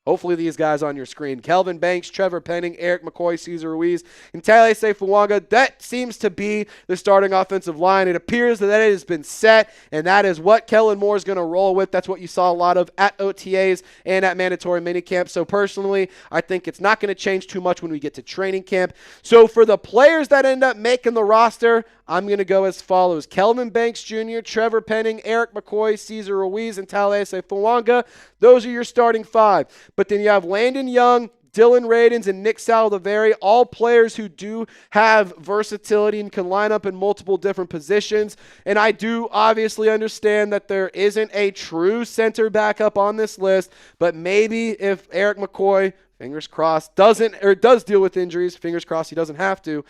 Hopefully these guys on your screen. Kelvin Banks, Trevor Penning, Eric McCoy, Cesar Ruiz, and Tale Sefawanga. That seems to be the starting offensive line. It appears that it has been set, and that is what Kellen Moore is going to roll with. That's what you saw a lot of at OTAs and at mandatory minicamp. So personally, I think it's not going to change too much when we get to training camp. So for the players that end up making the roster, I'm going to go as follows. Kelvin Banks Jr., Trevor Penning, Eric McCoy, Cesar Ruiz, and Tale Sefawanga. Those are your starting five. But then you have Landon Young, Dylan Radins, and Nick Saldiveri, all players who do have versatility and can line up in multiple different positions. And I do obviously understand that there isn't a true center backup on this list, but maybe if Eric McCoy, fingers crossed, does deal with injuries, fingers crossed he doesn't have to,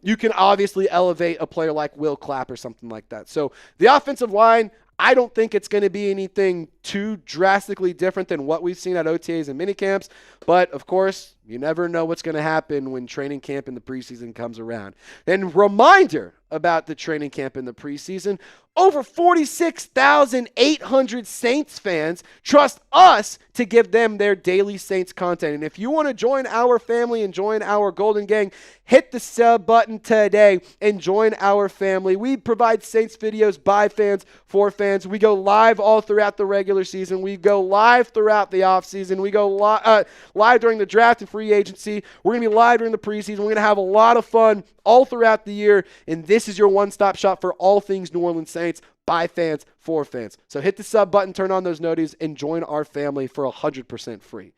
you can obviously elevate a player like Will Clapp or something like that. So the offensive line, I don't think it's going to be anything too drastically different than what we've seen at OTAs and minicamps. But, of course, you never know what's going to happen when training camp in the preseason comes around. And reminder about the training camp in the preseason, over 46,800 Saints fans trust us to give them their daily Saints content. And if you want to join our family and join our Golden Gang, hit the sub button today and join our family. We provide Saints videos by fans, for fans. We go live all throughout the regular season. We go live throughout the offseason. We go live during the draft and free agency. We're going to be live during the preseason. We're going to have a lot of fun all throughout the year. And this is your one-stop shop for all things New Orleans Saints, by fans, for fans. So hit the sub button, turn on those notifications, and join our family for 100% free.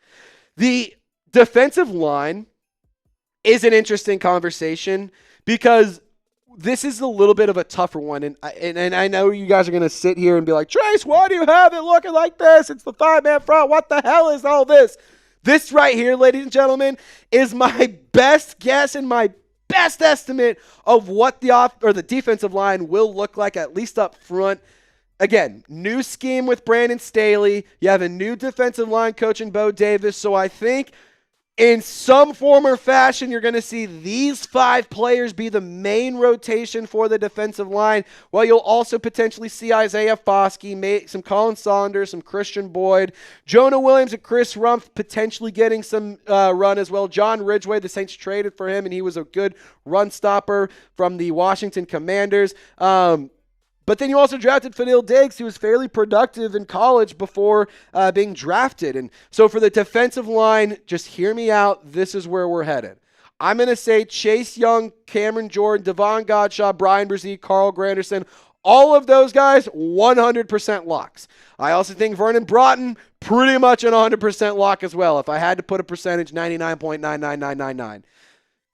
The defensive line is an interesting conversation because this is a little bit of a tougher one. And I know you guys are going to sit here and be like, Trace, why do you have it looking like this? It's the five-man front. What the hell is all this? This right here, ladies and gentlemen, is my best guess and my best estimate of what the defensive line will look like, at least up front. Again, new scheme with Brandon Staley. You have a new defensive line coach in Bo Davis. So I think in some form or fashion, you're going to see these five players be the main rotation for the defensive line, while you'll also potentially see Isaiah Foskey, some Colin Saunders, some Christian Boyd, Jonah Williams and Chris Rumpf potentially getting some run as well. John Ridgeway, the Saints traded for him, and he was a good run stopper from the Washington Commanders. But then you also drafted Fadil Diggs, who was fairly productive in college before being drafted. And so for the defensive line, just hear me out. This is where we're headed. I'm going to say Chase Young, Cameron Jordan, Devon Godshaw, Brian Brzee, Carl Granderson, all of those guys, 100% locks. I also think Vernon Broughton, pretty much an 100% lock as well. If I had to put a percentage, 99.99999.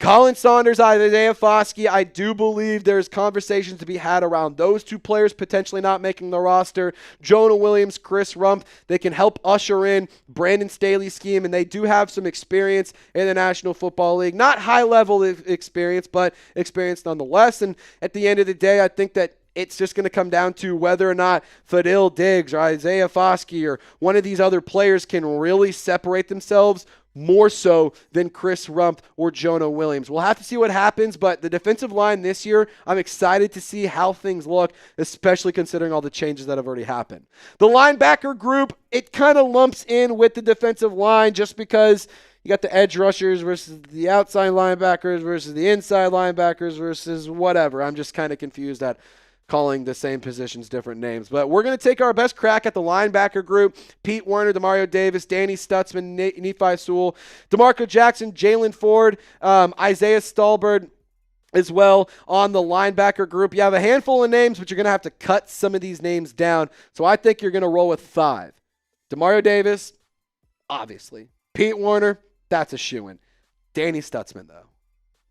Colin Saunders, Isaiah Foskey, I do believe there's conversations to be had around those two players potentially not making the roster. Jonah Williams, Chris Rumpf, they can help usher in Brandon Staley's scheme, and they do have some experience in the National Football League. Not high-level experience, but experience nonetheless. And at the end of the day, I think that it's just going to come down to whether or not Fadil Diggs or Isaiah Foskey or one of these other players can really separate themselves more so than Chris Rumpf or Jonah Williams. We'll have to see what happens, but the defensive line this year, I'm excited to see how things look, especially considering all the changes that have already happened. The linebacker group, it kind of lumps in with the defensive line just because you got the edge rushers versus the outside linebackers versus the inside linebackers versus whatever. I'm just kind of confused at calling the same positions different names. But we're going to take our best crack at the linebacker group. Pete Werner, Demario Davis, Danny Stutzman, Nephi Sewell, DeMarco Jackson, Jalen Ford, Isaiah Stallbird as well on the linebacker group. You have a handful of names, but you're going to have to cut some of these names down. So I think you're going to roll with 5. Demario Davis, obviously. Pete Werner, that's a shoo-in. Danny Stutzman, though.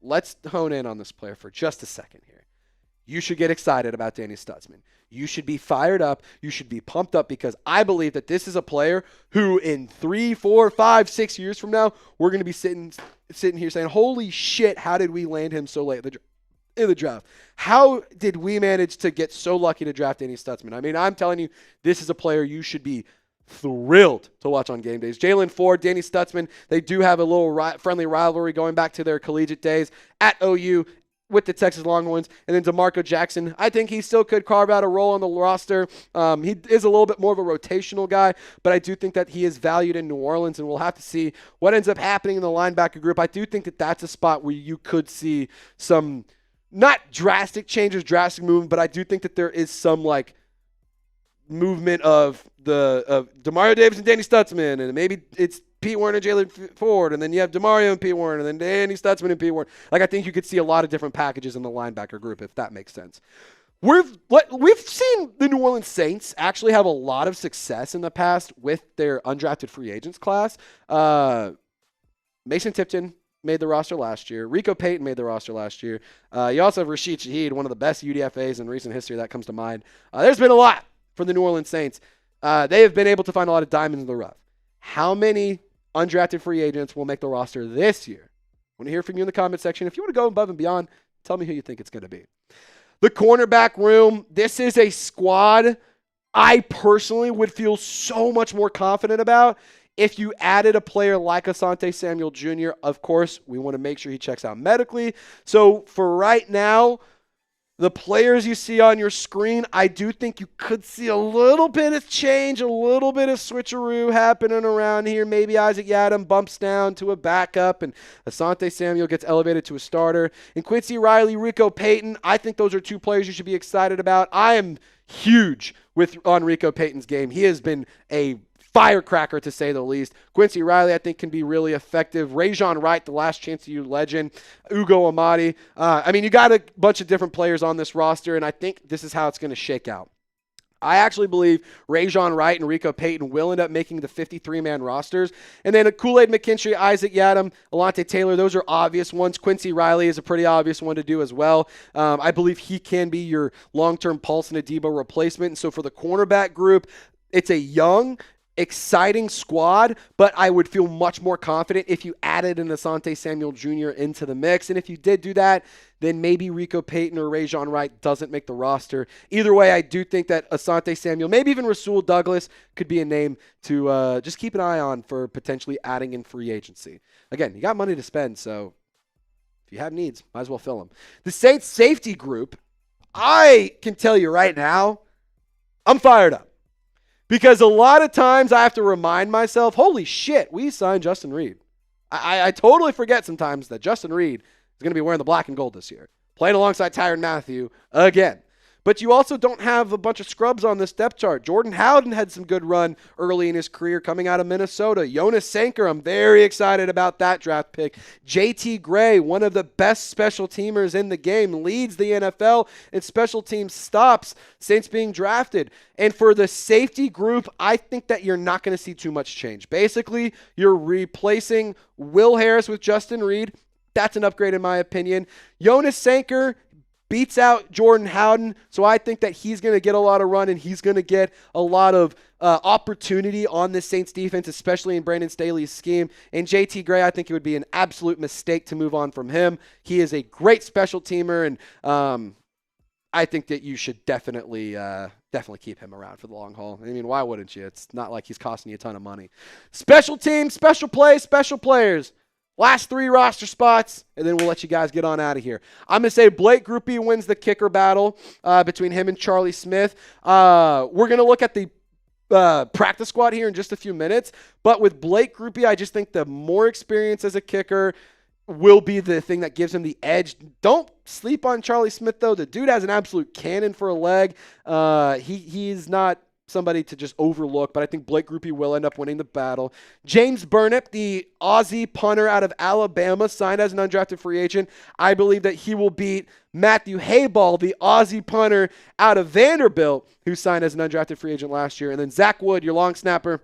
Let's hone in on this player for just a second here. You should get excited about Danny Stutzman. You should be fired up. You should be pumped up because I believe that this is a player who in 3, 4, 5, 6 years from now, we're going to be sitting here saying, holy shit, how did we land him so late in the draft? How did we manage to get so lucky to draft Danny Stutzman? I mean, I'm telling you, this is a player you should be thrilled to watch on game days. Jalen Ford, Danny Stutzman, they do have a little friendly rivalry going back to their collegiate days at OU. with the Texas Longhorns. And then DeMarco Jackson, I think he still could carve out a role on the roster. He is a little bit more of a rotational guy, but I do think that he is valued in New Orleans, and we'll have to see what ends up happening in the linebacker group. I do think that that's a spot where you could see some, not drastic changes, drastic movement, but I do think that there is some like movement of Demario Davis and Danny Stutzman, and maybe it's Pete Werner, Jalen Ford, and then you have Demario and Pete Werner, and then Danny Stutzman and Pete Werner. Like, I think you could see a lot of different packages in the linebacker group, if that makes sense. We've seen the New Orleans Saints actually have a lot of success in the past with their undrafted free agents class. Mason Tipton made the roster last year. Rico Payton made the roster last year. You also have Rashid Shaheed, one of the best UDFAs in recent history. That comes to mind. There's been a lot for the New Orleans Saints. They have been able to find a lot of diamonds in the rough. How many undrafted free agents will make the roster this year? I want to hear from you in the comment section. If you want to go above and beyond, tell me who you think it's going to be. The cornerback room, this is a squad I personally would feel so much more confident about if you added a player like Asante Samuel Jr. Of course, we want to make sure he checks out medically. So for right now, the players you see on your screen, I do think you could see a little bit of change, a little bit of switcheroo happening around here. Maybe Isaac Yadam bumps down to a backup and Asante Samuel gets elevated to a starter. And Quincy Riley, Rico Payton, I think those are two players you should be excited about. I am huge on Rico Payton's game. He has been a firecracker, to say the least. Quincy Riley, I think, can be really effective. Rajon Wright, the last chance of you legend. Ugo Amadi. You got a bunch of different players on this roster, and I think this is how it's going to shake out. I actually believe Rajon Wright and Rico Payton will end up making the 53-man rosters. And then Kool-Aid McKinstry, Isaac Yadam, Alante Taylor, those are obvious ones. Quincy Riley is a pretty obvious one to do as well. I believe he can be your long-term Paulson Adebo replacement. And so for the cornerback group, it's a young, exciting squad, but I would feel much more confident if you added an Asante Samuel Jr. into the mix. And if you did do that, then maybe Rico Payton or Rajon Wright doesn't make the roster. Either way, I do think that Asante Samuel, maybe even Rasul Douglas, could be a name to just keep an eye on for potentially adding in free agency. Again, you got money to spend, so if you have needs, might as well fill them. The Saints safety group, I can tell you right now, I'm fired up. Because a lot of times I have to remind myself, holy shit, we signed Justin Reed. I totally forget sometimes that Justin Reed is going to be wearing the black and gold this year, playing alongside Tyrann Mathieu again. But you also don't have a bunch of scrubs on this depth chart. Jordan Howden had some good run early in his career coming out of Minnesota. Jonas Sanker, I'm very excited about that draft pick. JT Gray, one of the best special teamers in the game, leads the NFL in special team stops since being drafted. And for the safety group, I think that you're not going to see too much change. Basically, you're replacing Will Harris with Justin Reed. That's an upgrade in my opinion. Jonas Sanker beats out Jordan Howden, so I think that he's going to get a lot of run and he's going to get a lot of opportunity on this Saints defense, especially in Brandon Staley's scheme. And JT Gray, I think it would be an absolute mistake to move on from him. He is a great special teamer, and I think that you should definitely keep him around for the long haul. I mean, why wouldn't you? It's not like he's costing you a ton of money. Special teams, special plays, special players. Last three roster spots, and then we'll let you guys get on out of here. I'm going to say Blake Grupe wins the kicker battle between him and Charlie Smith. We're going to look at the practice squad here in just a few minutes, but with Blake Grupe, I just think the more experience as a kicker will be the thing that gives him the edge. Don't sleep on Charlie Smith, though. The dude has an absolute cannon for a leg. He's not somebody to just overlook, but I think Blake Grupe will end up winning the battle. James Burnip, the Aussie punter out of Alabama, signed as an undrafted free agent. I believe that he will beat Matthew Hayball, the Aussie punter out of Vanderbilt, who signed as an undrafted free agent last year. And then Zach Wood, your long snapper,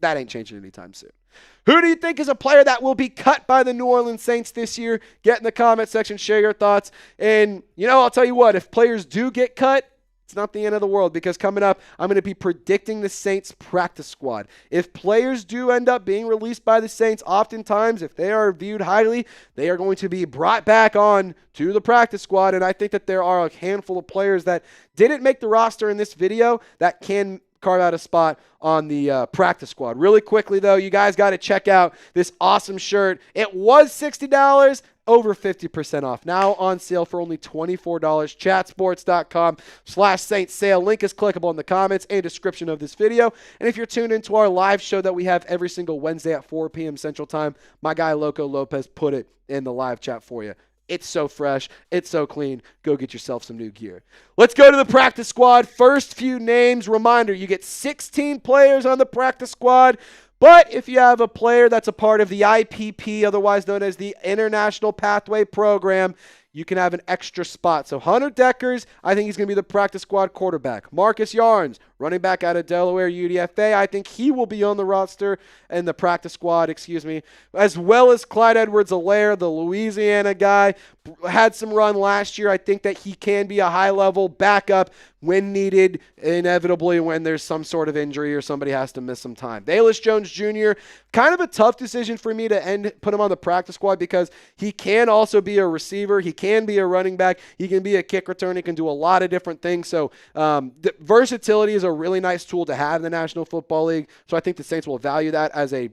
that ain't changing anytime soon. Who do you think is a player that will be cut by the New Orleans Saints this year? Get in the comment section, share your thoughts. And, I'll tell you what, if players do get cut, it's not the end of the world, because coming up, I'm going to be predicting the Saints practice squad. If players do end up being released by the Saints, oftentimes, if they are viewed highly, they are going to be brought back on to the practice squad. And I think that there are a handful of players that didn't make the roster in this video that can carve out a spot on the practice squad. Really quickly, though, you guys got to check out this awesome shirt. It was $60. over 50% off. Now on sale for only $24. Chatsports.com/Saints sale. Link is clickable in the comments and description of this video. And if you're tuned into our live show that we have every single Wednesday at 4 p.m. Central Time, my guy Loco Lopez put it in the live chat for you. It's so fresh. It's so clean. Go get yourself some new gear. Let's go to the practice squad. First few names. Reminder, you get 16 players on the practice squad. But if you have a player that's a part of the IPP, otherwise known as the International Pathway Program, you can have an extra spot. So Hunter Deckers, I think he's going to be the practice squad quarterback. Marcus Yarns, running back out of Delaware UDFA, I think he will be on the roster and the practice squad, as well as Clyde Edwards-Helaire, the Louisiana guy, had some run last year. I think that he can be a high-level backup when needed, inevitably when there's some sort of injury or somebody has to miss some time. Bayless Jones Jr., kind of a tough decision for me to put him on the practice squad because he can also be a receiver. He can be a running back. He can be a kick returner. He can do a lot of different things. So the versatility is a really nice tool to have in the National Football League. So I think the Saints will value that as a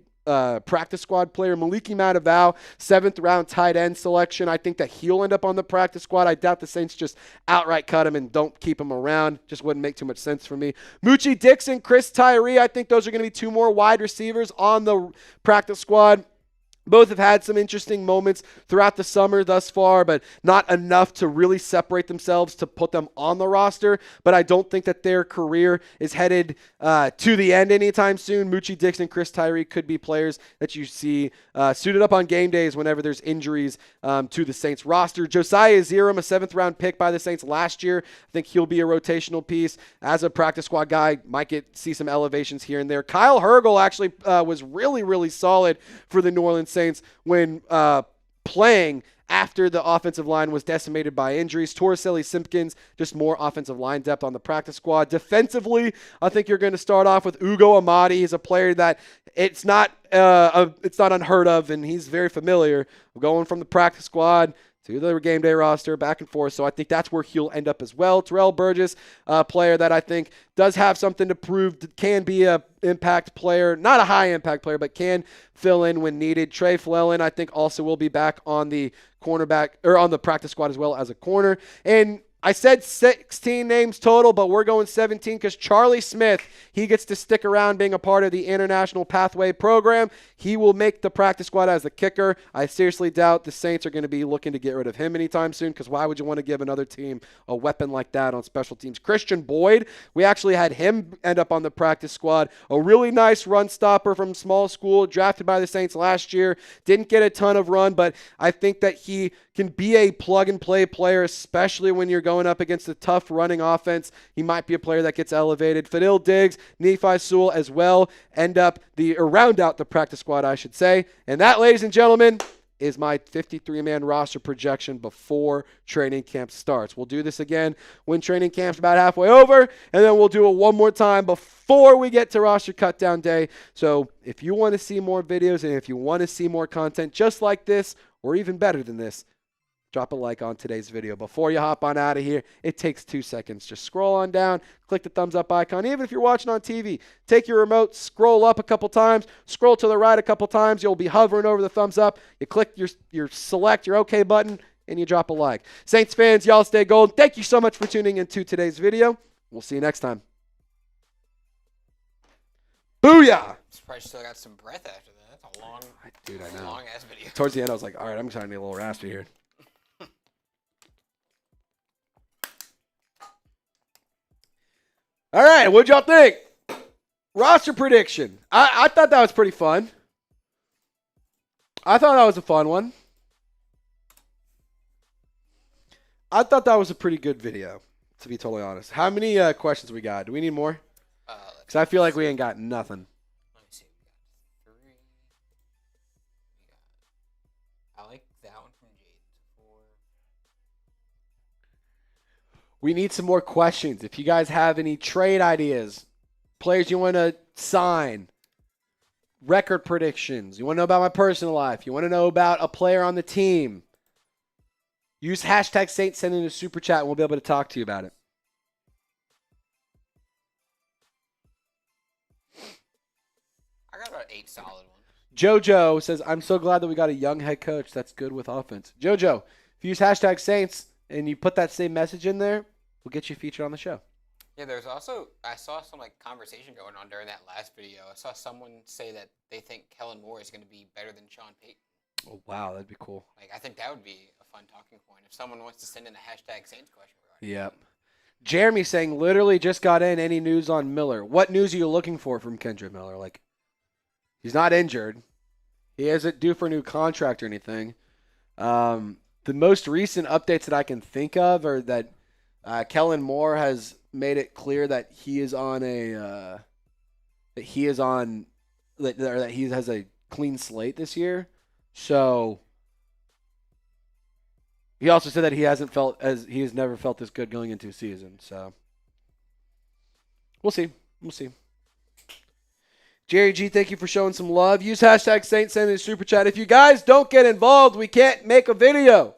practice squad player. Maliki Mataval, 7th round tight end selection. I think that he'll end up on the practice squad. I doubt the Saints just outright cut him and don't keep him around. Just wouldn't make too much sense for me. Moochie Dixon, Chris Tyree. I think those are going to be two more wide receivers on the practice squad. Both have had some interesting moments throughout the summer thus far, but not enough to really separate themselves to put them on the roster. But I don't think that their career is headed to the end anytime soon. Moochie Dixon and Chris Tyree could be players that you see suited up on game days whenever there's injuries to the Saints roster. Josiah Zerum, a 7th round pick by the Saints last year. I think he'll be a rotational piece. As a practice squad guy, might see some elevations here and there. Kyle Hergel actually was really, really solid for the New Orleans Saints when playing after the offensive line was decimated by injuries. Torricelli Simpkins, just more offensive line depth on the practice squad. Defensively, I think you're going to start off with Ugo Amadi. He's a player that it's not unheard of, and he's very familiar going from the practice squad to the game day roster, back and forth. So I think that's where he'll end up as well. Terrell Burgess, a player that I think does have something to prove, can be a impact player, not a high impact player, but can fill in when needed. Trey Flellen, I think also will be back on the cornerback or on the practice squad as well as a corner. And I said 16 names total, but we're going 17 because Charlie Smith, he gets to stick around being a part of the International Pathway Program. He will make the practice squad as the kicker. I seriously doubt the Saints are going to be looking to get rid of him anytime soon because why would you want to give another team a weapon like that on special teams? Christian Boyd, we actually had him end up on the practice squad. A really nice run stopper from small school, drafted by the Saints last year. Didn't get a ton of run, but I think that he can be a plug-and-play player, especially when you're going up against a tough running offense. He might be a player that gets elevated. Fadil Diggs, Nephi Sewell as well round out the practice squad, I should say. And that, ladies and gentlemen, is my 53-man roster projection before training camp starts. We'll do this again when training camp's about halfway over, and then we'll do it one more time before we get to roster cutdown day. So if you want to see more videos and if you want to see more content just like this or even better than this, drop a like on today's video. Before you hop on out of here, it takes 2 seconds. Just scroll on down, click the thumbs up icon. Even if you're watching on TV, take your remote, scroll up a couple times, scroll to the right a couple times. You'll be hovering over the thumbs up. You click your select, your OK button, and you drop a like. Saints fans, y'all stay golden. Thank you so much for tuning into today's video. We'll see you next time. Booyah! I'm surprised you still got some breath after that. That's a long, I know. long-ass video. Towards the end, I was like, all right, I'm trying to be a little raspy here. All right, what'd y'all think? Roster prediction. I thought that was pretty fun. I thought that was a fun one. I thought that was a pretty good video, to be totally honest. How many questions we got? Do we need more? Because I feel like we ain't got nothing. Let me see. We got 3. I like that one from Jade. 4. We need some more questions. If you guys have any trade ideas, players you want to sign, record predictions, you want to know about my personal life, you want to know about a player on the team, use hashtag Saints, send in a super chat, and we'll be able to talk to you about it. I got about 8 solid ones. JoJo says, I'm so glad that we got a young head coach that's good with offense. JoJo, if you use hashtag Saints and you put that same message in there, we'll get you featured on the show. Yeah, there's also, I saw some like conversation going on during that last video. I saw someone say that they think Kellen Moore is going to be better than Sean Payton. Oh, wow, that'd be cool. Like, I think that would be a fun talking point if someone wants to send in a hashtag Saints question. Yep. Jeremy saying, literally just got in. Any news on Miller? What news are you looking for from Kendrick Miller? Like, he's not injured. He isn't due for a new contract or anything. The most recent updates that I can think of are that Kellen Moore has made it clear that he is on that he has a clean slate this year. So he also said that he has never felt this good going into a season. So we'll see. Jerry G, thank you for showing some love. Use hashtag Saints, send in a super chat. If you guys don't get involved, we can't make a video.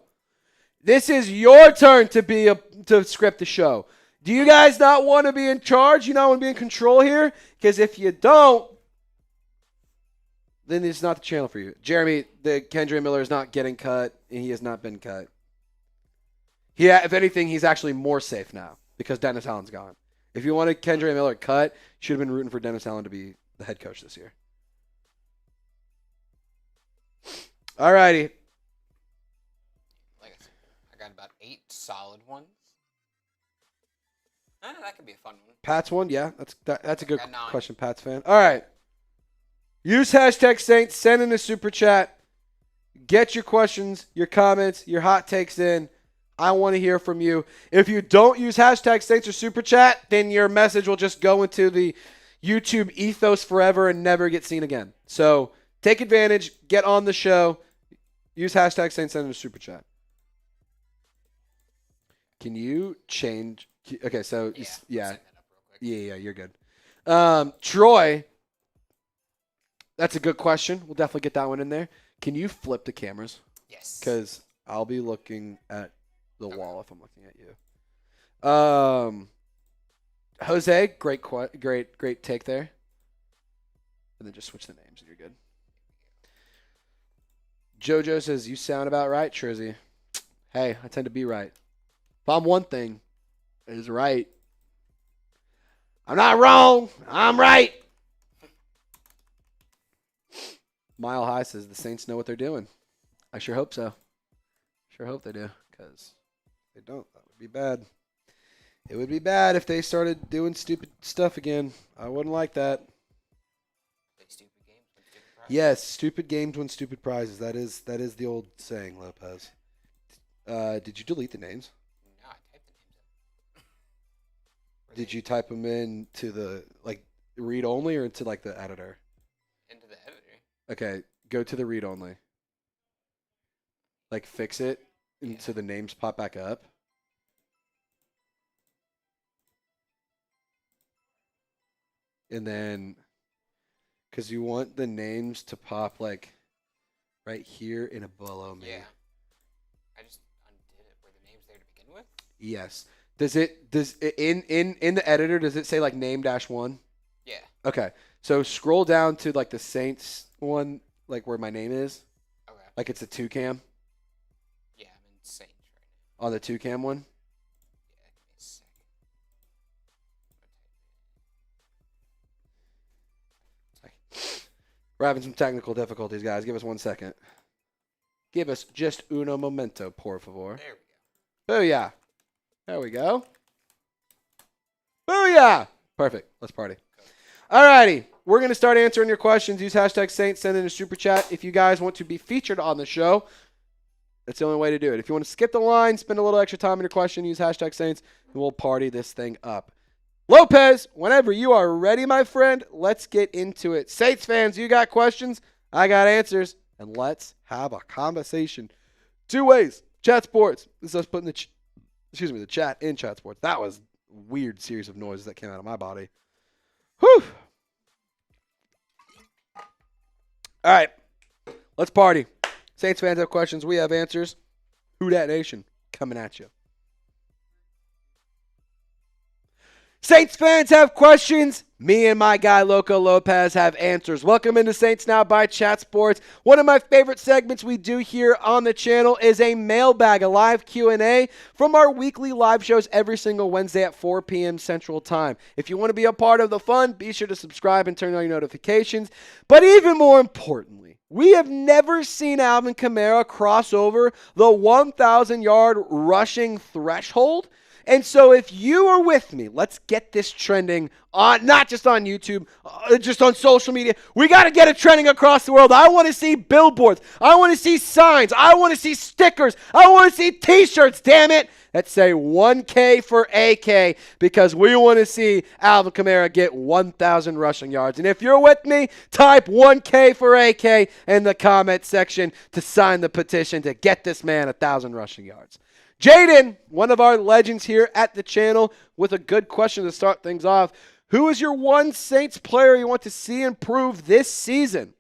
This is your turn to script the show. Do you guys not want to be in charge? You not want to be in control here? Because if you don't, then it's not the channel for you. Jeremy, the Kendrick Miller is not getting cut, and he has not been cut. If anything, he's actually more safe now because Dennis Allen's gone. If you wanted Kendrick Miller cut, you should have been rooting for Dennis Allen to be the head coach this year. All righty. Like I got about 8 solid ones. That could be a fun one. Pat's one? Yeah, that's a good question, Pat's fan. All right. Use hashtag Saints, send in a super chat. Get your questions, your comments, your hot takes in. I want to hear from you. If you don't use hashtag Saints or super chat, then your message will just go into the YouTube ethos forever and never get seen again. So take advantage, get on the show, use hashtag Saints, send in a super chat. Can you change? Okay, so yeah, you're good. Troy, that's a good question. We'll definitely get that one in there. Can you flip the cameras? Yes. Because I'll be looking at the wall if I'm looking at you. Jose, great take there. And then just switch the names and you're good. JoJo says, you sound about right, Trizzy. Hey, I tend to be right. If I'm one thing, it is right. I'm not wrong. I'm right. Mile High says the Saints know what they're doing. I sure hope so. Sure hope they do, because if they don't, that would be bad. It would be bad if they started doing stupid stuff again. I wouldn't like that. Stupid games win stupid prizes. Yes, stupid games win stupid prizes. That is the old saying, Lopez. Did you delete the names? No, I typed the names in. Did you type them into the read only or into the editor? Into the editor. Okay, go to the read only. Fix it so the names pop back up. And then, because you want the names to pop right here and below me. Yeah. I just undid it. Were the names there to begin with? Yes. Does it in the editor, does it say name-1? Yeah. Okay. So scroll down to the Saints one, where my name is. Okay. It's a 2-cam. Yeah, I'm in Saints right now. On the 2-cam one? Yeah, give me a second. We're having some technical difficulties, guys. Give us 1 second. Give us just uno momento, por favor. There we go. Booyah. There we go. Booyah. Perfect. Let's party. All righty. We're going to start answering your questions. Use hashtag Saints. Send in a super chat. If you guys want to be featured on the show, that's the only way to do it. If you want to skip the line, spend a little extra time on your question, use hashtag Saints, and we'll party this thing up. Lopez, whenever you are ready, my friend, let's get into it. Saints fans, you got questions? I got answers. And let's have a conversation. 2 ways. Chat Sports. This is us putting the chat in Chat Sports. That was a weird series of noises that came out of my body. Whew. All right. Let's party. Saints fans have questions. We have answers. Who Dat Nation coming at you. Saints fans have questions. Me and my guy Loco Lopez have answers. Welcome into Saints Now by Chat Sports. One of my favorite segments we do here on the channel is a mailbag, a live Q&A from our weekly live shows every single Wednesday at 4 p.m. Central Time. If you want to be a part of the fun, be sure to subscribe and turn on your notifications. But even more importantly, we have never seen Alvin Kamara cross over the 1,000-yard rushing threshold. And so if you are with me, let's get this trending on, not just on YouTube, just on social media. We got to get it trending across the world. I want to see billboards. I want to see signs. I want to see stickers. I want to see t-shirts, damn it, that say 1K for AK, because we want to see Alvin Kamara get 1,000 rushing yards. And if you're with me, type 1K for AK in the comment section to sign the petition to get this man 1,000 rushing yards. Jaden, one of our legends here at the channel, with a good question to start things off. Who is your one Saints player you want to see improve this season?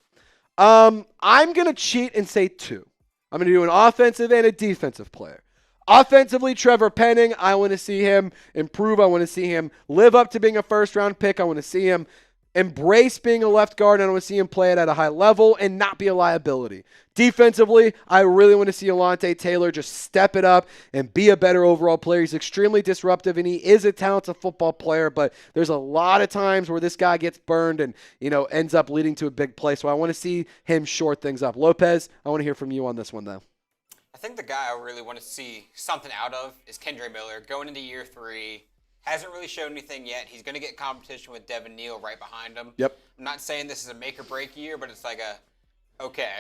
I'm going to cheat and say two. I'm going to do an offensive and a defensive player. Offensively, Trevor Penning, I want to see him improve. I want to see him live up to being a first-round pick. I want to see him embrace being a left guard, and I want to see him play it at a high level and not be a liability. Defensively, I really want to see Alontae Taylor just step it up and be a better overall player. He's extremely disruptive, and he is a talented football player, but there's a lot of times where this guy gets burned and, ends up leading to a big play. So I want to see him short things up. Lopez, I want to hear from you on this one, though. I think the guy I really want to see something out of is Kendre Miller. Going into year 3, hasn't really shown anything yet. He's going to get competition with Devin Neal right behind him. Yep. I'm not saying this is a make or break year, but it's like okay.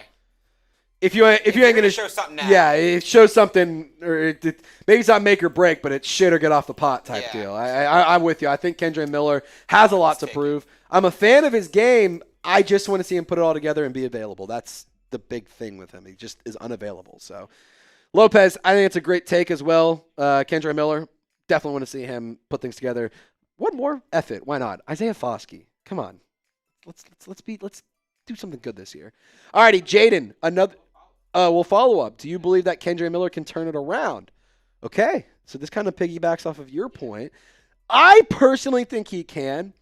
If you ain't going to show something now. Yeah, it shows something, or maybe it's not make or break, but it's shit or get off the pot type deal. I'm with you. I think Kendre Miller has a lot to prove. I'm a fan of his game. I just want to see him put it all together and be available. That's the big thing with him. He just is unavailable. So, Lopez, I think it's a great take as well. Kendre Miller, definitely want to see him put things together. One more? F it. Why not? Isaiah Foskey. Come on. Let's do something good this year. All righty, Jaden, another. We'll follow up. Do you believe that Kendre Miller can turn it around? Okay, so this kind of piggybacks off of your point. I personally think he can.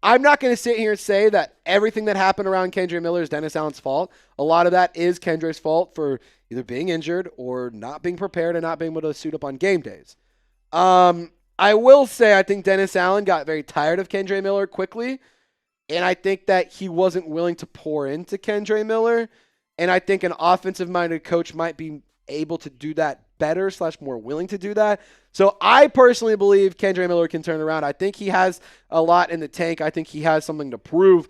I'm not going to sit here and say that everything that happened around Kendre Miller is Dennis Allen's fault. A lot of that is Kendre's fault for either being injured or not being prepared and not being able to suit up on game days. I will say I think Dennis Allen got very tired of Kendre Miller quickly, and I think that he wasn't willing to pour into Kendre Miller. And I think an offensive-minded coach might be able to do that better / more willing to do that. So I personally believe Kendre Miller can turn around. I think he has a lot in the tank. I think he has something to prove,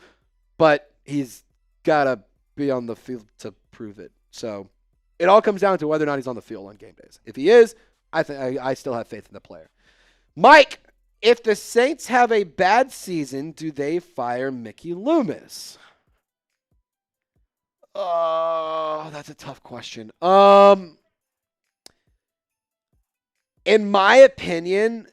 but he's got to be on the field to prove it. So it all comes down to whether or not he's on the field on game days. If he is, I still have faith in the player. Mike, if the Saints have a bad season, do they fire Mickey Loomis? Oh, that's a tough question. In my opinion,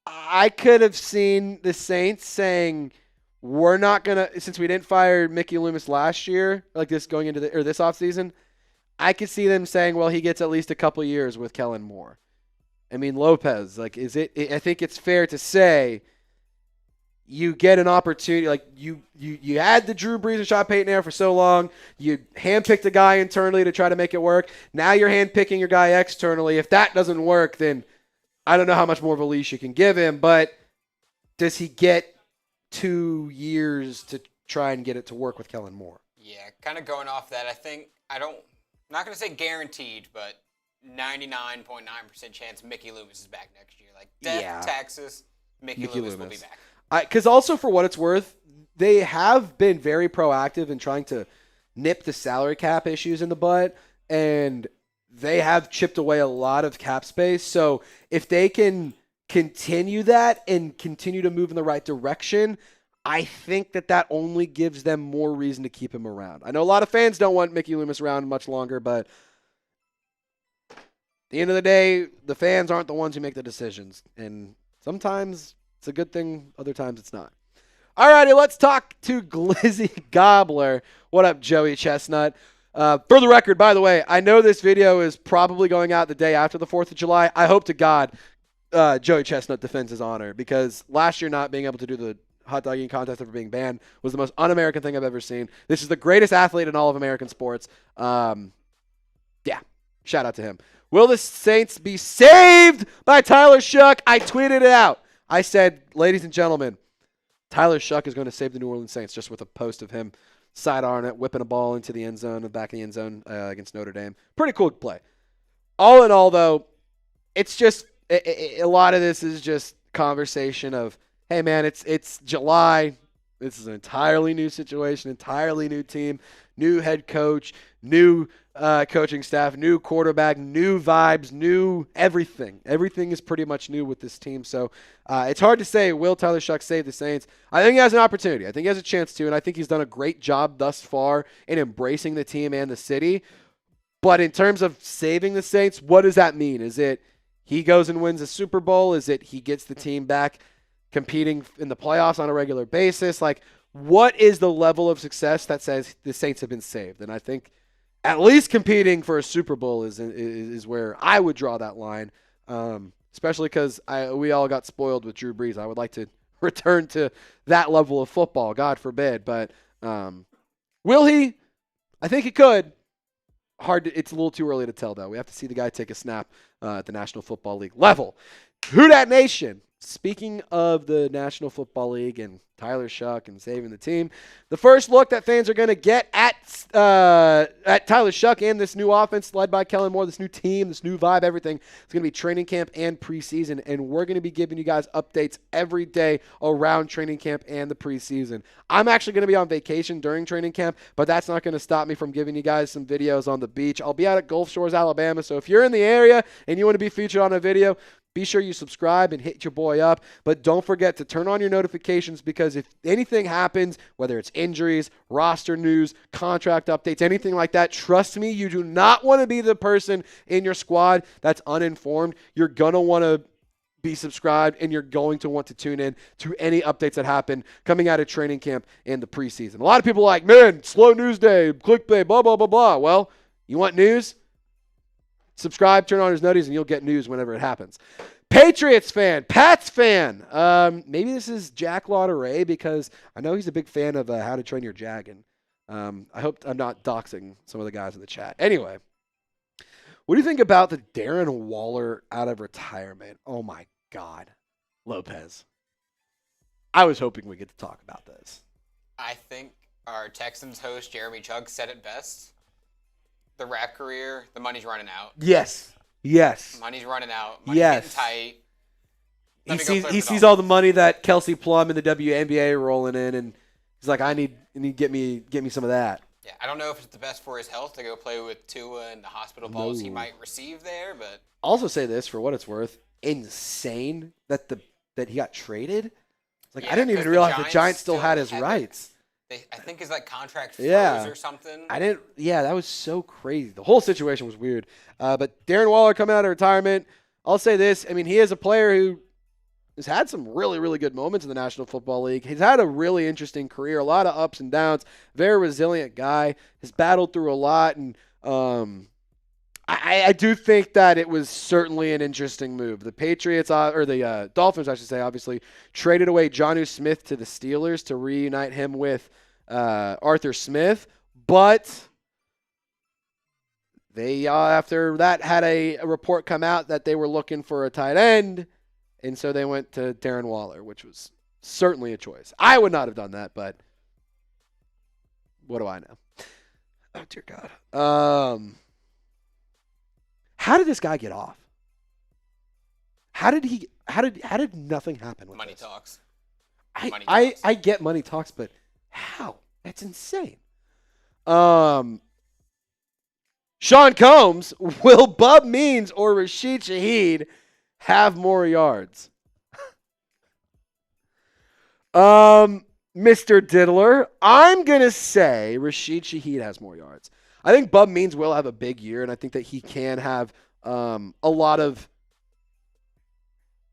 I could have seen the Saints saying, we're not going to, since we didn't fire Mickey Loomis last year, like this going into this offseason, I could see them saying, well, he gets at least a couple years with Kellen Moore. I mean, Lopez, I think it's fair to say you get an opportunity, like you had the Drew Brees and Sean Payton era for so long. You handpicked a guy internally to try to make it work. Now you're handpicking your guy externally. If that doesn't work, then I don't know how much more of a leash you can give him. But does he get 2 years to try and get it to work with Kellen Moore? Yeah, kind of going off that, I'm not going to say guaranteed, but 99.9% chance Mickey Loomis is back next year. Like death, taxes, Mickey Loomis will be back. Because also, for what it's worth, they have been very proactive in trying to nip the salary cap issues in the butt, and they have chipped away a lot of cap space. So if they can continue that and continue to move in the right direction, I think that only gives them more reason to keep him around. I know a lot of fans don't want Mickey Loomis around much longer, but at the end of the day, the fans aren't the ones who make the decisions. And sometimes it's a good thing, other times it's not. All righty, let's talk to Glizzy Gobbler. What up, Joey Chestnut? For the record, by the way, I know this video is probably going out the day after the 4th of July. I hope to God Joey Chestnut defends his honor, because last year not being able to do the hot dog eating contest after being banned was the most un-American thing I've ever seen. This is the greatest athlete in all of American sports. Yeah, shout out to him. Will the Saints be saved by Tyler Shough? I tweeted it out. I said, ladies and gentlemen, Tyler Shough is going to save the New Orleans Saints, just with a post of him sidearm it, whipping a ball into the end zone, the back of the end zone against Notre Dame. Pretty cool play. All in all, though, it's just a lot of this is just conversation of, hey, man, it's July. This is an entirely new situation, entirely new team, new head coach, new coaching staff, new quarterback, new vibes, new everything. Everything is pretty much new with this team. So it's hard to say, will Tyler Shough save the Saints? I think he has an opportunity. I think he has a chance to, and I think he's done a great job thus far in embracing the team and the city. But in terms of saving the Saints, what does that mean? Is it he goes and wins a Super Bowl? Is it he gets the team back competing in the playoffs on a regular basis? Like, what is the level of success that says the Saints have been saved? And I think at least competing for a Super Bowl is where I would draw that line, especially because we all got spoiled with Drew Brees. I would like to return to that level of football, God forbid. But will he? I think he could. It's a little too early to tell, though. We have to see the guy take a snap at the National Football League level. Who Dat Nation? Speaking of the National Football League and Tyler Shough and saving the team, the first look that fans are going to get at Tyler Shough and this new offense led by Kellen Moore, this new team, this new vibe, everything, it's going to be training camp and preseason, and we're going to be giving you guys updates every day around training camp and the preseason. I'm actually going to be on vacation during training camp, but that's not going to stop me from giving you guys some videos on the beach. I'll be out at Gulf Shores, Alabama, so if you're in the area and you want to be featured on a video, be sure you subscribe and hit your boy up. But don't forget to turn on your notifications, because if anything happens, whether it's injuries, roster news, contract updates, anything like that, trust me, you do not want to be the person in your squad that's uninformed. You're going to want to be subscribed, and you're going to want to tune in to any updates that happen coming out of training camp and the preseason. A lot of people are like, man, slow news day, clickbait, blah, blah, blah, blah. Well, you want news? Subscribe, turn on his noties, and you'll get news whenever it happens. Patriots fan, Pats fan. Maybe this is Jack Lauderay, because I know he's a big fan of How to Train Your Dragon. I hope I'm not doxing some of the guys in the chat. Anyway, what do you think about the Darren Waller out of retirement? Oh, my God. Lopez. I was hoping we get to talk about this. I think our Texans host, Jeremy Chugg, said it best. The rap career, the money's running out. Yes. Money's running out. Money's getting tight. He sees all the money that Kelsey Plum and the WNBA are rolling in, and he's like, I need get me some of that. Yeah, I don't know if it's the best for his health to go play with Tua and the hospital balls he might receive there, but also say this for what it's worth: insane that he got traded. Like, I didn't even realize the Giants still had his rights. I think his contract froze or something. That was so crazy. The whole situation was weird. But Darren Waller coming out of retirement, I'll say this. I mean, he is a player who has had some really, really good moments in the National Football League. He's had a really interesting career, a lot of ups and downs, very resilient guy, has battled through a lot. And I do think that it was certainly an interesting move. The Patriots, or the Dolphins, I should say, obviously, traded away Jonnu Smith to the Steelers to reunite him with Arthur Smith. But they, after that, had a report come out that they were looking for a tight end, and so they went to Darren Waller, which was certainly a choice. I would not have done that, but what do I know? Oh, dear God. How did this guy get off? How did nothing happen with Money this? talks. I get money talks, but how? That's insane. Sean Combs, will Bub Means or Rashid Shaheed have more yards? Mr. Diddler, I'm going to say Rashid Shaheed has more yards. I think Bub Means will have a big year, and I think that he can have a lot of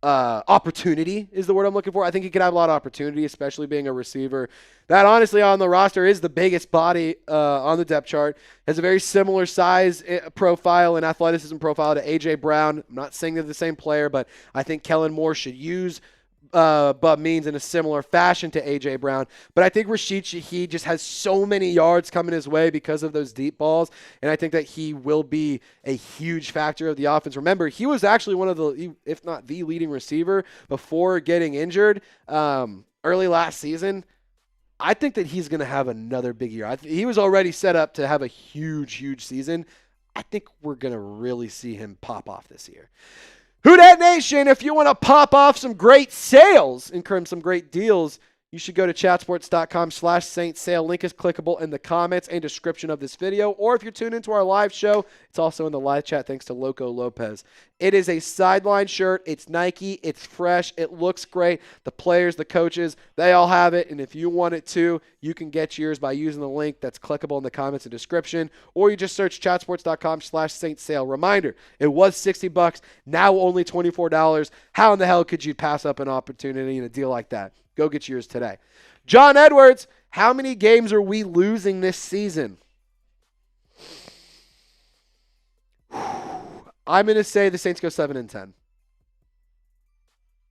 opportunity is the word I'm looking for. I think he could have a lot of opportunity, especially being a receiver that honestly on the roster is the biggest body on the depth chart. Has a very similar size profile and athleticism profile to A.J. Brown. I'm not saying they're the same player, but I think Kellen Moore should use Bub Means in a similar fashion to A.J. Brown. But I think Rashid Shaheed just has so many yards coming his way because of those deep balls, and I think that he will be a huge factor of the offense. Remember, he was actually one of the, if not the leading receiver before getting injured early last season. I think that he's going to have another big year. He was already set up to have a huge, huge season. I think we're going to really see him pop off this year. Who Dat Nation, if you want to pop off some great sales, incur some great deals, you should go to chatsports.com/Saints sale. Link is clickable in the comments and description of this video. Or if you're tuned into our live show, it's also in the live chat thanks to Loco Lopez. It is a sideline shirt. It's Nike. It's fresh. It looks great. The players, the coaches, they all have it. And if you want it too, you can get yours by using the link that's clickable in the comments and description. Or you just search chatsports.com/Saints sale. Reminder, it was $60. Now only $24. How in the hell could you pass up an opportunity and a deal like that? Go get yours today. John Edwards, how many games are we losing this season? I'm going to say the Saints go 7-10.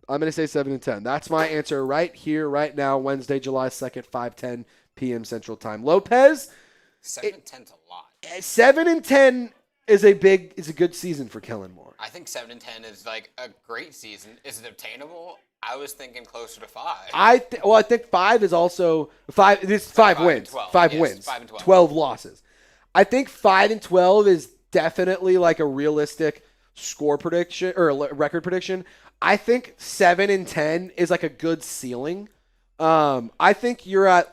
I'm going to say 7-10. That's my answer right here, right now, Wednesday, July 2nd, 5:10 p.m. Central Time. Lopez? 7-10's a lot. 7-10 is a good season for Kellen Moore. I think 7-10 is like a great season. Is it obtainable? I was thinking closer to 5. I think 5 is also 5. This is 5 wins. 5 wins. 5 and 12. 12 losses. I think 5-12 is definitely like a realistic score prediction or record prediction. I think 7-10 is like a good ceiling. I think you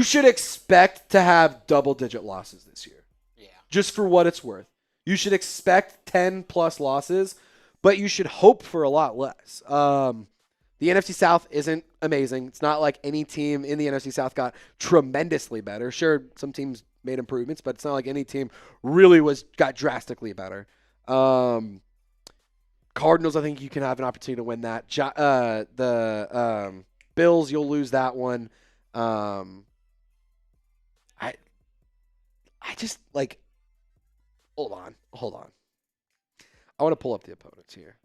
should expect to have double-digit losses this year. Yeah. Just for what it's worth. You should expect 10-plus losses, but you should hope for a lot less. The NFC South isn't amazing. It's not like any team in the NFC South got tremendously better. Sure, some teams made improvements, but it's not like any team really got drastically better. Cardinals, I think you can have an opportunity to win that. The Bills, you'll lose that one. I just like. Hold on. I want to pull up the opponents here.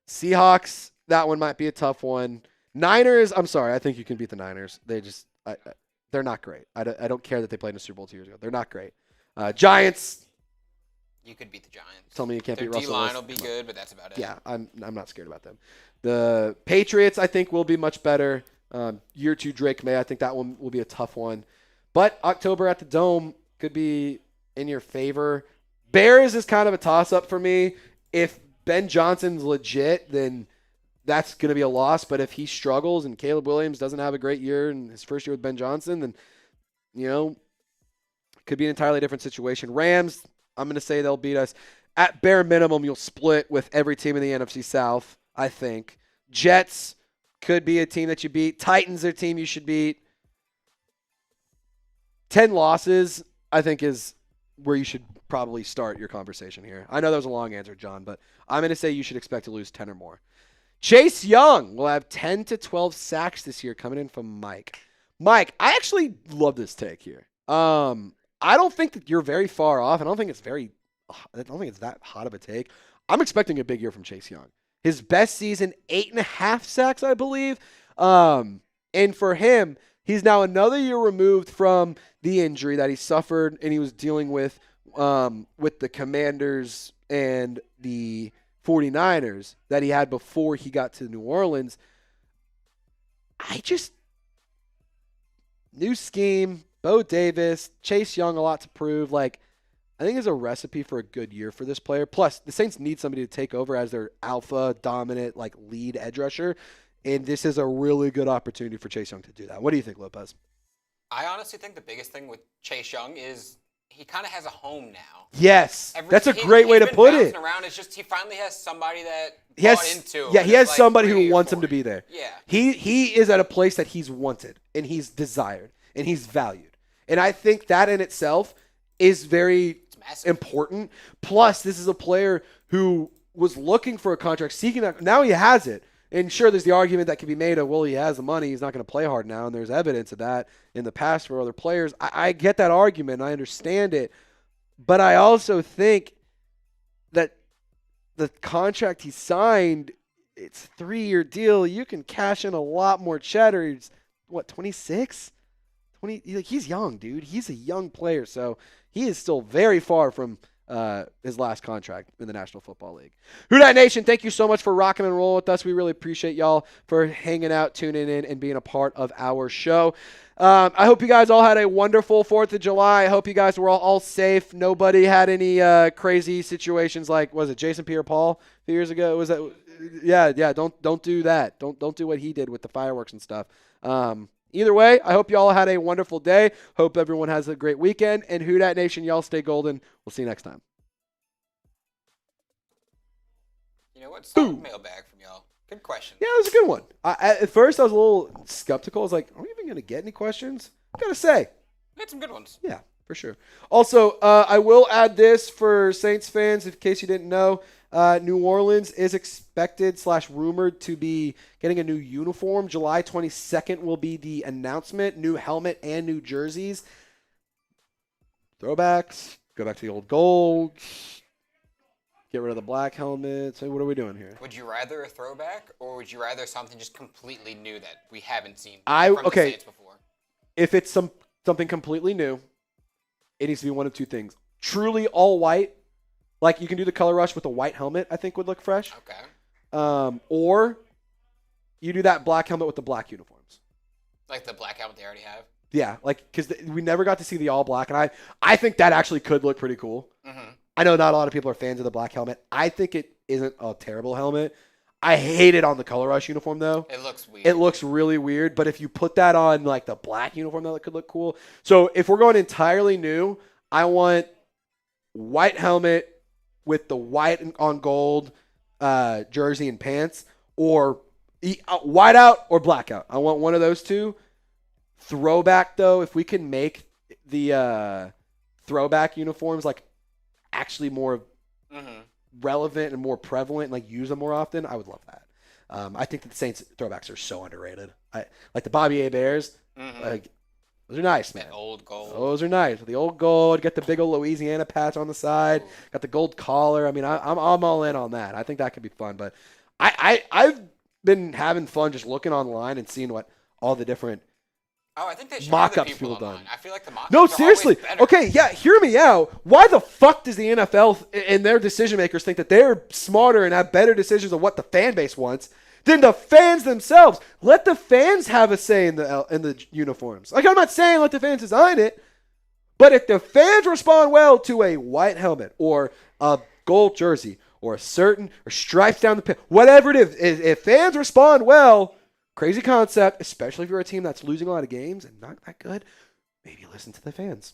Seahawks, that one might be a tough one. Niners, I'm sorry. I think you can beat the Niners. They're not great. I don't care that they played in a Super Bowl 2 years ago. They're not great. Giants. You could beat the Giants. Tell me you can't beat Russell Their Wilson. D-line will be good, but that's about it. Yeah, I'm not scared about them. The Patriots, I think, will be much better. Year 2 Drake May, I think that one will be a tough one. But October at the Dome could be in your favor. Bears is kind of a toss-up for me. If Ben Johnson's legit, then that's going to be a loss. But if he struggles and Caleb Williams doesn't have a great year in his first year with Ben Johnson, then, it could be an entirely different situation. Rams, I'm going to say they'll beat us. At bare minimum, you'll split with every team in the NFC South, I think. Jets could be a team that you beat. Titans are a team you should beat. 10 losses, I think, is where you should probably start your conversation here. I know that was a long answer, John, but I'm going to say you should expect to lose 10 or more. Chase Young will have 10 to 12 sacks this year coming in from Mike. Mike, I actually love this take here. I don't think that you're very far off. I don't think it's that hot of a take. I'm expecting a big year from Chase Young. His best season, 8.5 sacks, I believe. And for him, he's now another year removed from the injury that he suffered and he was dealing with the Commanders and the 49ers that he had before he got to New Orleans. New scheme, Bo Davis, Chase Young, a lot to prove. I think it's a recipe for a good year for this player. Plus, the Saints need somebody to take over as their alpha, dominant, lead edge rusher. And this is a really good opportunity for Chase Young to do that. What do you think, Lopez? I honestly think the biggest thing with Chase Young is he kind of has a home now. Yes, that's a great way to put it. Around. It's just he finally has somebody that he has somebody who wants him to be there. Yeah, he is at a place that he's wanted and he's desired and he's valued. And I think that in itself is very important. Plus, this is a player who was looking for a contract, seeking that. Now he has it. And sure, there's the argument that can be made of, well, he has the money. He's not going to play hard now. And there's evidence of that in the past for other players. I get that argument. I understand it. But I also think that the contract he signed, it's a 3-year deal. You can cash in a lot more cheddar. He's, 26? He's young, dude. He's a young player. So he is still very far from his last contract in the National Football League. Who Dat Nation, thank you so much for rocking and rolling with us. We really appreciate y'all for hanging out, tuning in, and being a part of our show. I hope you guys all had a wonderful 4th of July. I hope you guys were all safe. Nobody had any crazy situations like, was it Jason Pierre-Paul a few years ago? Was that? Yeah. Don't do that. Don't do what he did with the fireworks and stuff. Either way, I hope you all had a wonderful day. Hope everyone has a great weekend. And Who Dat Nation, y'all stay golden. We'll see you next time. You know what? Solid mailbag from y'all. Good question. Yeah, it was a good one. At first, I was a little skeptical. I was like, are we even going to get any questions? I got to say. We had some good ones. Yeah, for sure. Also, I will add this for Saints fans, in case you didn't know. New Orleans is expected / rumored to be getting a new uniform. July 22nd will be the announcement. New helmet and new jerseys. Throwbacks. Go back to the old gold. Get rid of the black helmets. What are we doing here? Would you rather a throwback, or would you rather something just completely new that we haven't seen from the Saints before? If it's something completely new, it needs to be one of two things. Truly all white. Like, you can do the color rush with a white helmet, I think would look fresh. Okay. Or you do that black helmet with the black uniforms. Like the black helmet they already have? Yeah, like, because we never got to see the all black, and I think that actually could look pretty cool. Mm-hmm. I know not a lot of people are fans of the black helmet. I think it isn't a terrible helmet. I hate it on the color rush uniform, though. It looks weird. It looks really weird, but if you put that on, like, the black uniform, that could look cool. So if we're going entirely new, I want white helmet with the white on gold jersey and pants, or white out or black out. I want one of those two. Throwback, though, if we can make the throwback uniforms like actually more relevant and more prevalent, and like use them more often, I would love that. I think that the Saints throwbacks are so underrated. Like the Bobby A. Bears, like, those are nice, man. That old gold. Those are nice. The old gold, got the big old Louisiana patch on the side, got the gold collar. I mean, I'm all in on that. I think that could be fun. But I've been having fun just looking online and seeing what all the different I think they should mock-ups people done. I feel like the mock-ups No, are seriously. always better. Okay, yeah, hear me out. Why the fuck does the NFL and their decision makers think that they're smarter and have better decisions of what the fan base wants than the fans themselves? Let the fans have a say in the uniforms. Like, I'm not saying let the fans design it, but if the fans respond well to a white helmet or a gold jersey or or stripes down the pin, whatever it is, if fans respond well, crazy concept, especially if you're a team that's losing a lot of games and not that good, maybe listen to the fans.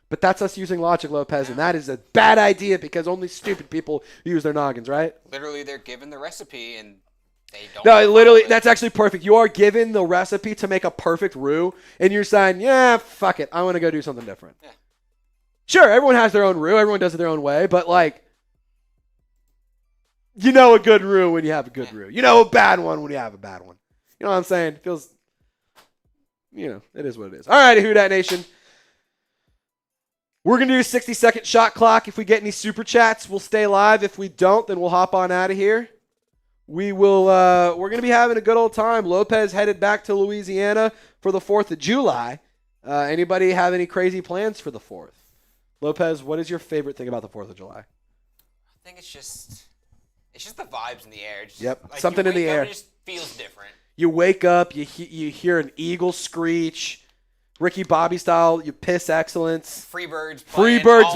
But that's us using logic, Lopez, and that is a bad idea because only stupid people use their noggins, right? Literally, they're given the recipe and they don't. No, literally, that's actually perfect. You are given the recipe to make a perfect roux, and you're saying, yeah, fuck it, I want to go do something different. Yeah. Sure, everyone has their own roux. Everyone does it their own way, but, like, you know a good roux when you have a good roux. You know a bad one when you have a bad one. You know what I'm saying? It feels, it is what it is. All right, Who Dat Nation. We're going to do a 60-second shot clock. If we get any super chats, we'll stay live. If we don't, then we'll hop on out of here. We're going to be having a good old time. Lopez headed back to Louisiana for the 4th of July. Anybody have any crazy plans for the 4th? Lopez, what is your favorite thing about the 4th of July? I think it's just the vibes in the air. Just, yep, like, something in the air. It just feels different. You wake up, you hear an eagle screech, Ricky Bobby style, you piss excellence. Freebirds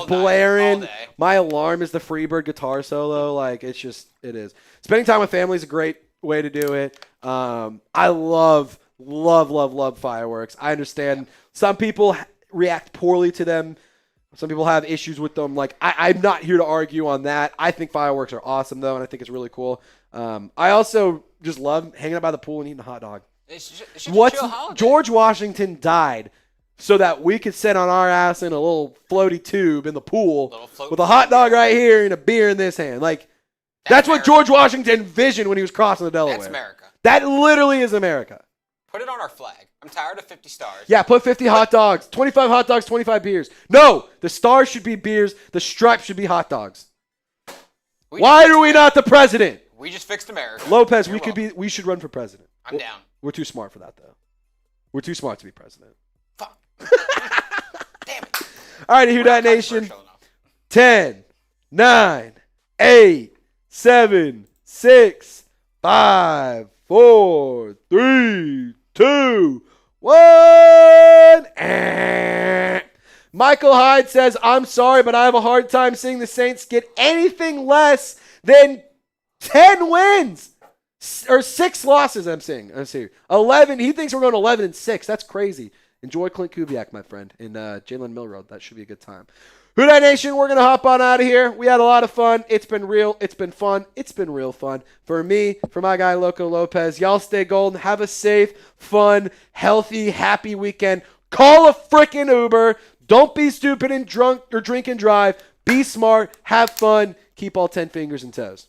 blaring. All day. My alarm is the Freebird guitar solo. Like, it is. Spending time with family is a great way to do it. I love fireworks. I understand some people react poorly to them. Some people have issues with them. Like, I'm not here to argue on that. I think fireworks are awesome, though, and I think it's really cool. I also just love hanging out by the pool and eating a hot dog. It's just a chill holiday. George Washington died so that we could sit on our ass in a little floaty tube in the pool with a hot tube, dog right here and a beer in this hand. Like, that's what George Washington envisioned when he was crossing the Delaware. That's America. That literally is America. Put it on our flag. I'm tired of 50 stars. Yeah, put 50 hot dogs, 25 hot dogs, 25 beers. No, the stars should be beers. The stripes should be hot dogs. Why are we not the president? We just fixed America. Lopez, we should run for president. I'm down. We're too smart for that, though. We're too smart to be president. Fuck. Damn it. All right, Who Dat Nation. 10, 9, 8, 7, 6, 5, 4, 3, 2, 1. Michael Hyde says, I'm sorry, but I have a hard time seeing the Saints get anything less than 10 wins. Or 6 losses, I'm saying. 11. He thinks we're going 11-6. That's crazy. Enjoy Clint Kubiak, my friend, in Jalen Milroe. That should be a good time. Who Dat Nation, we're going to hop on out of here. We had a lot of fun. It's been real. It's been fun. It's been real fun. For me, for my guy, Loco Lopez, y'all stay golden. Have a safe, fun, healthy, happy weekend. Call a freaking Uber. Don't be stupid and drunk or drink and drive. Be smart. Have fun. Keep all 10 fingers and toes.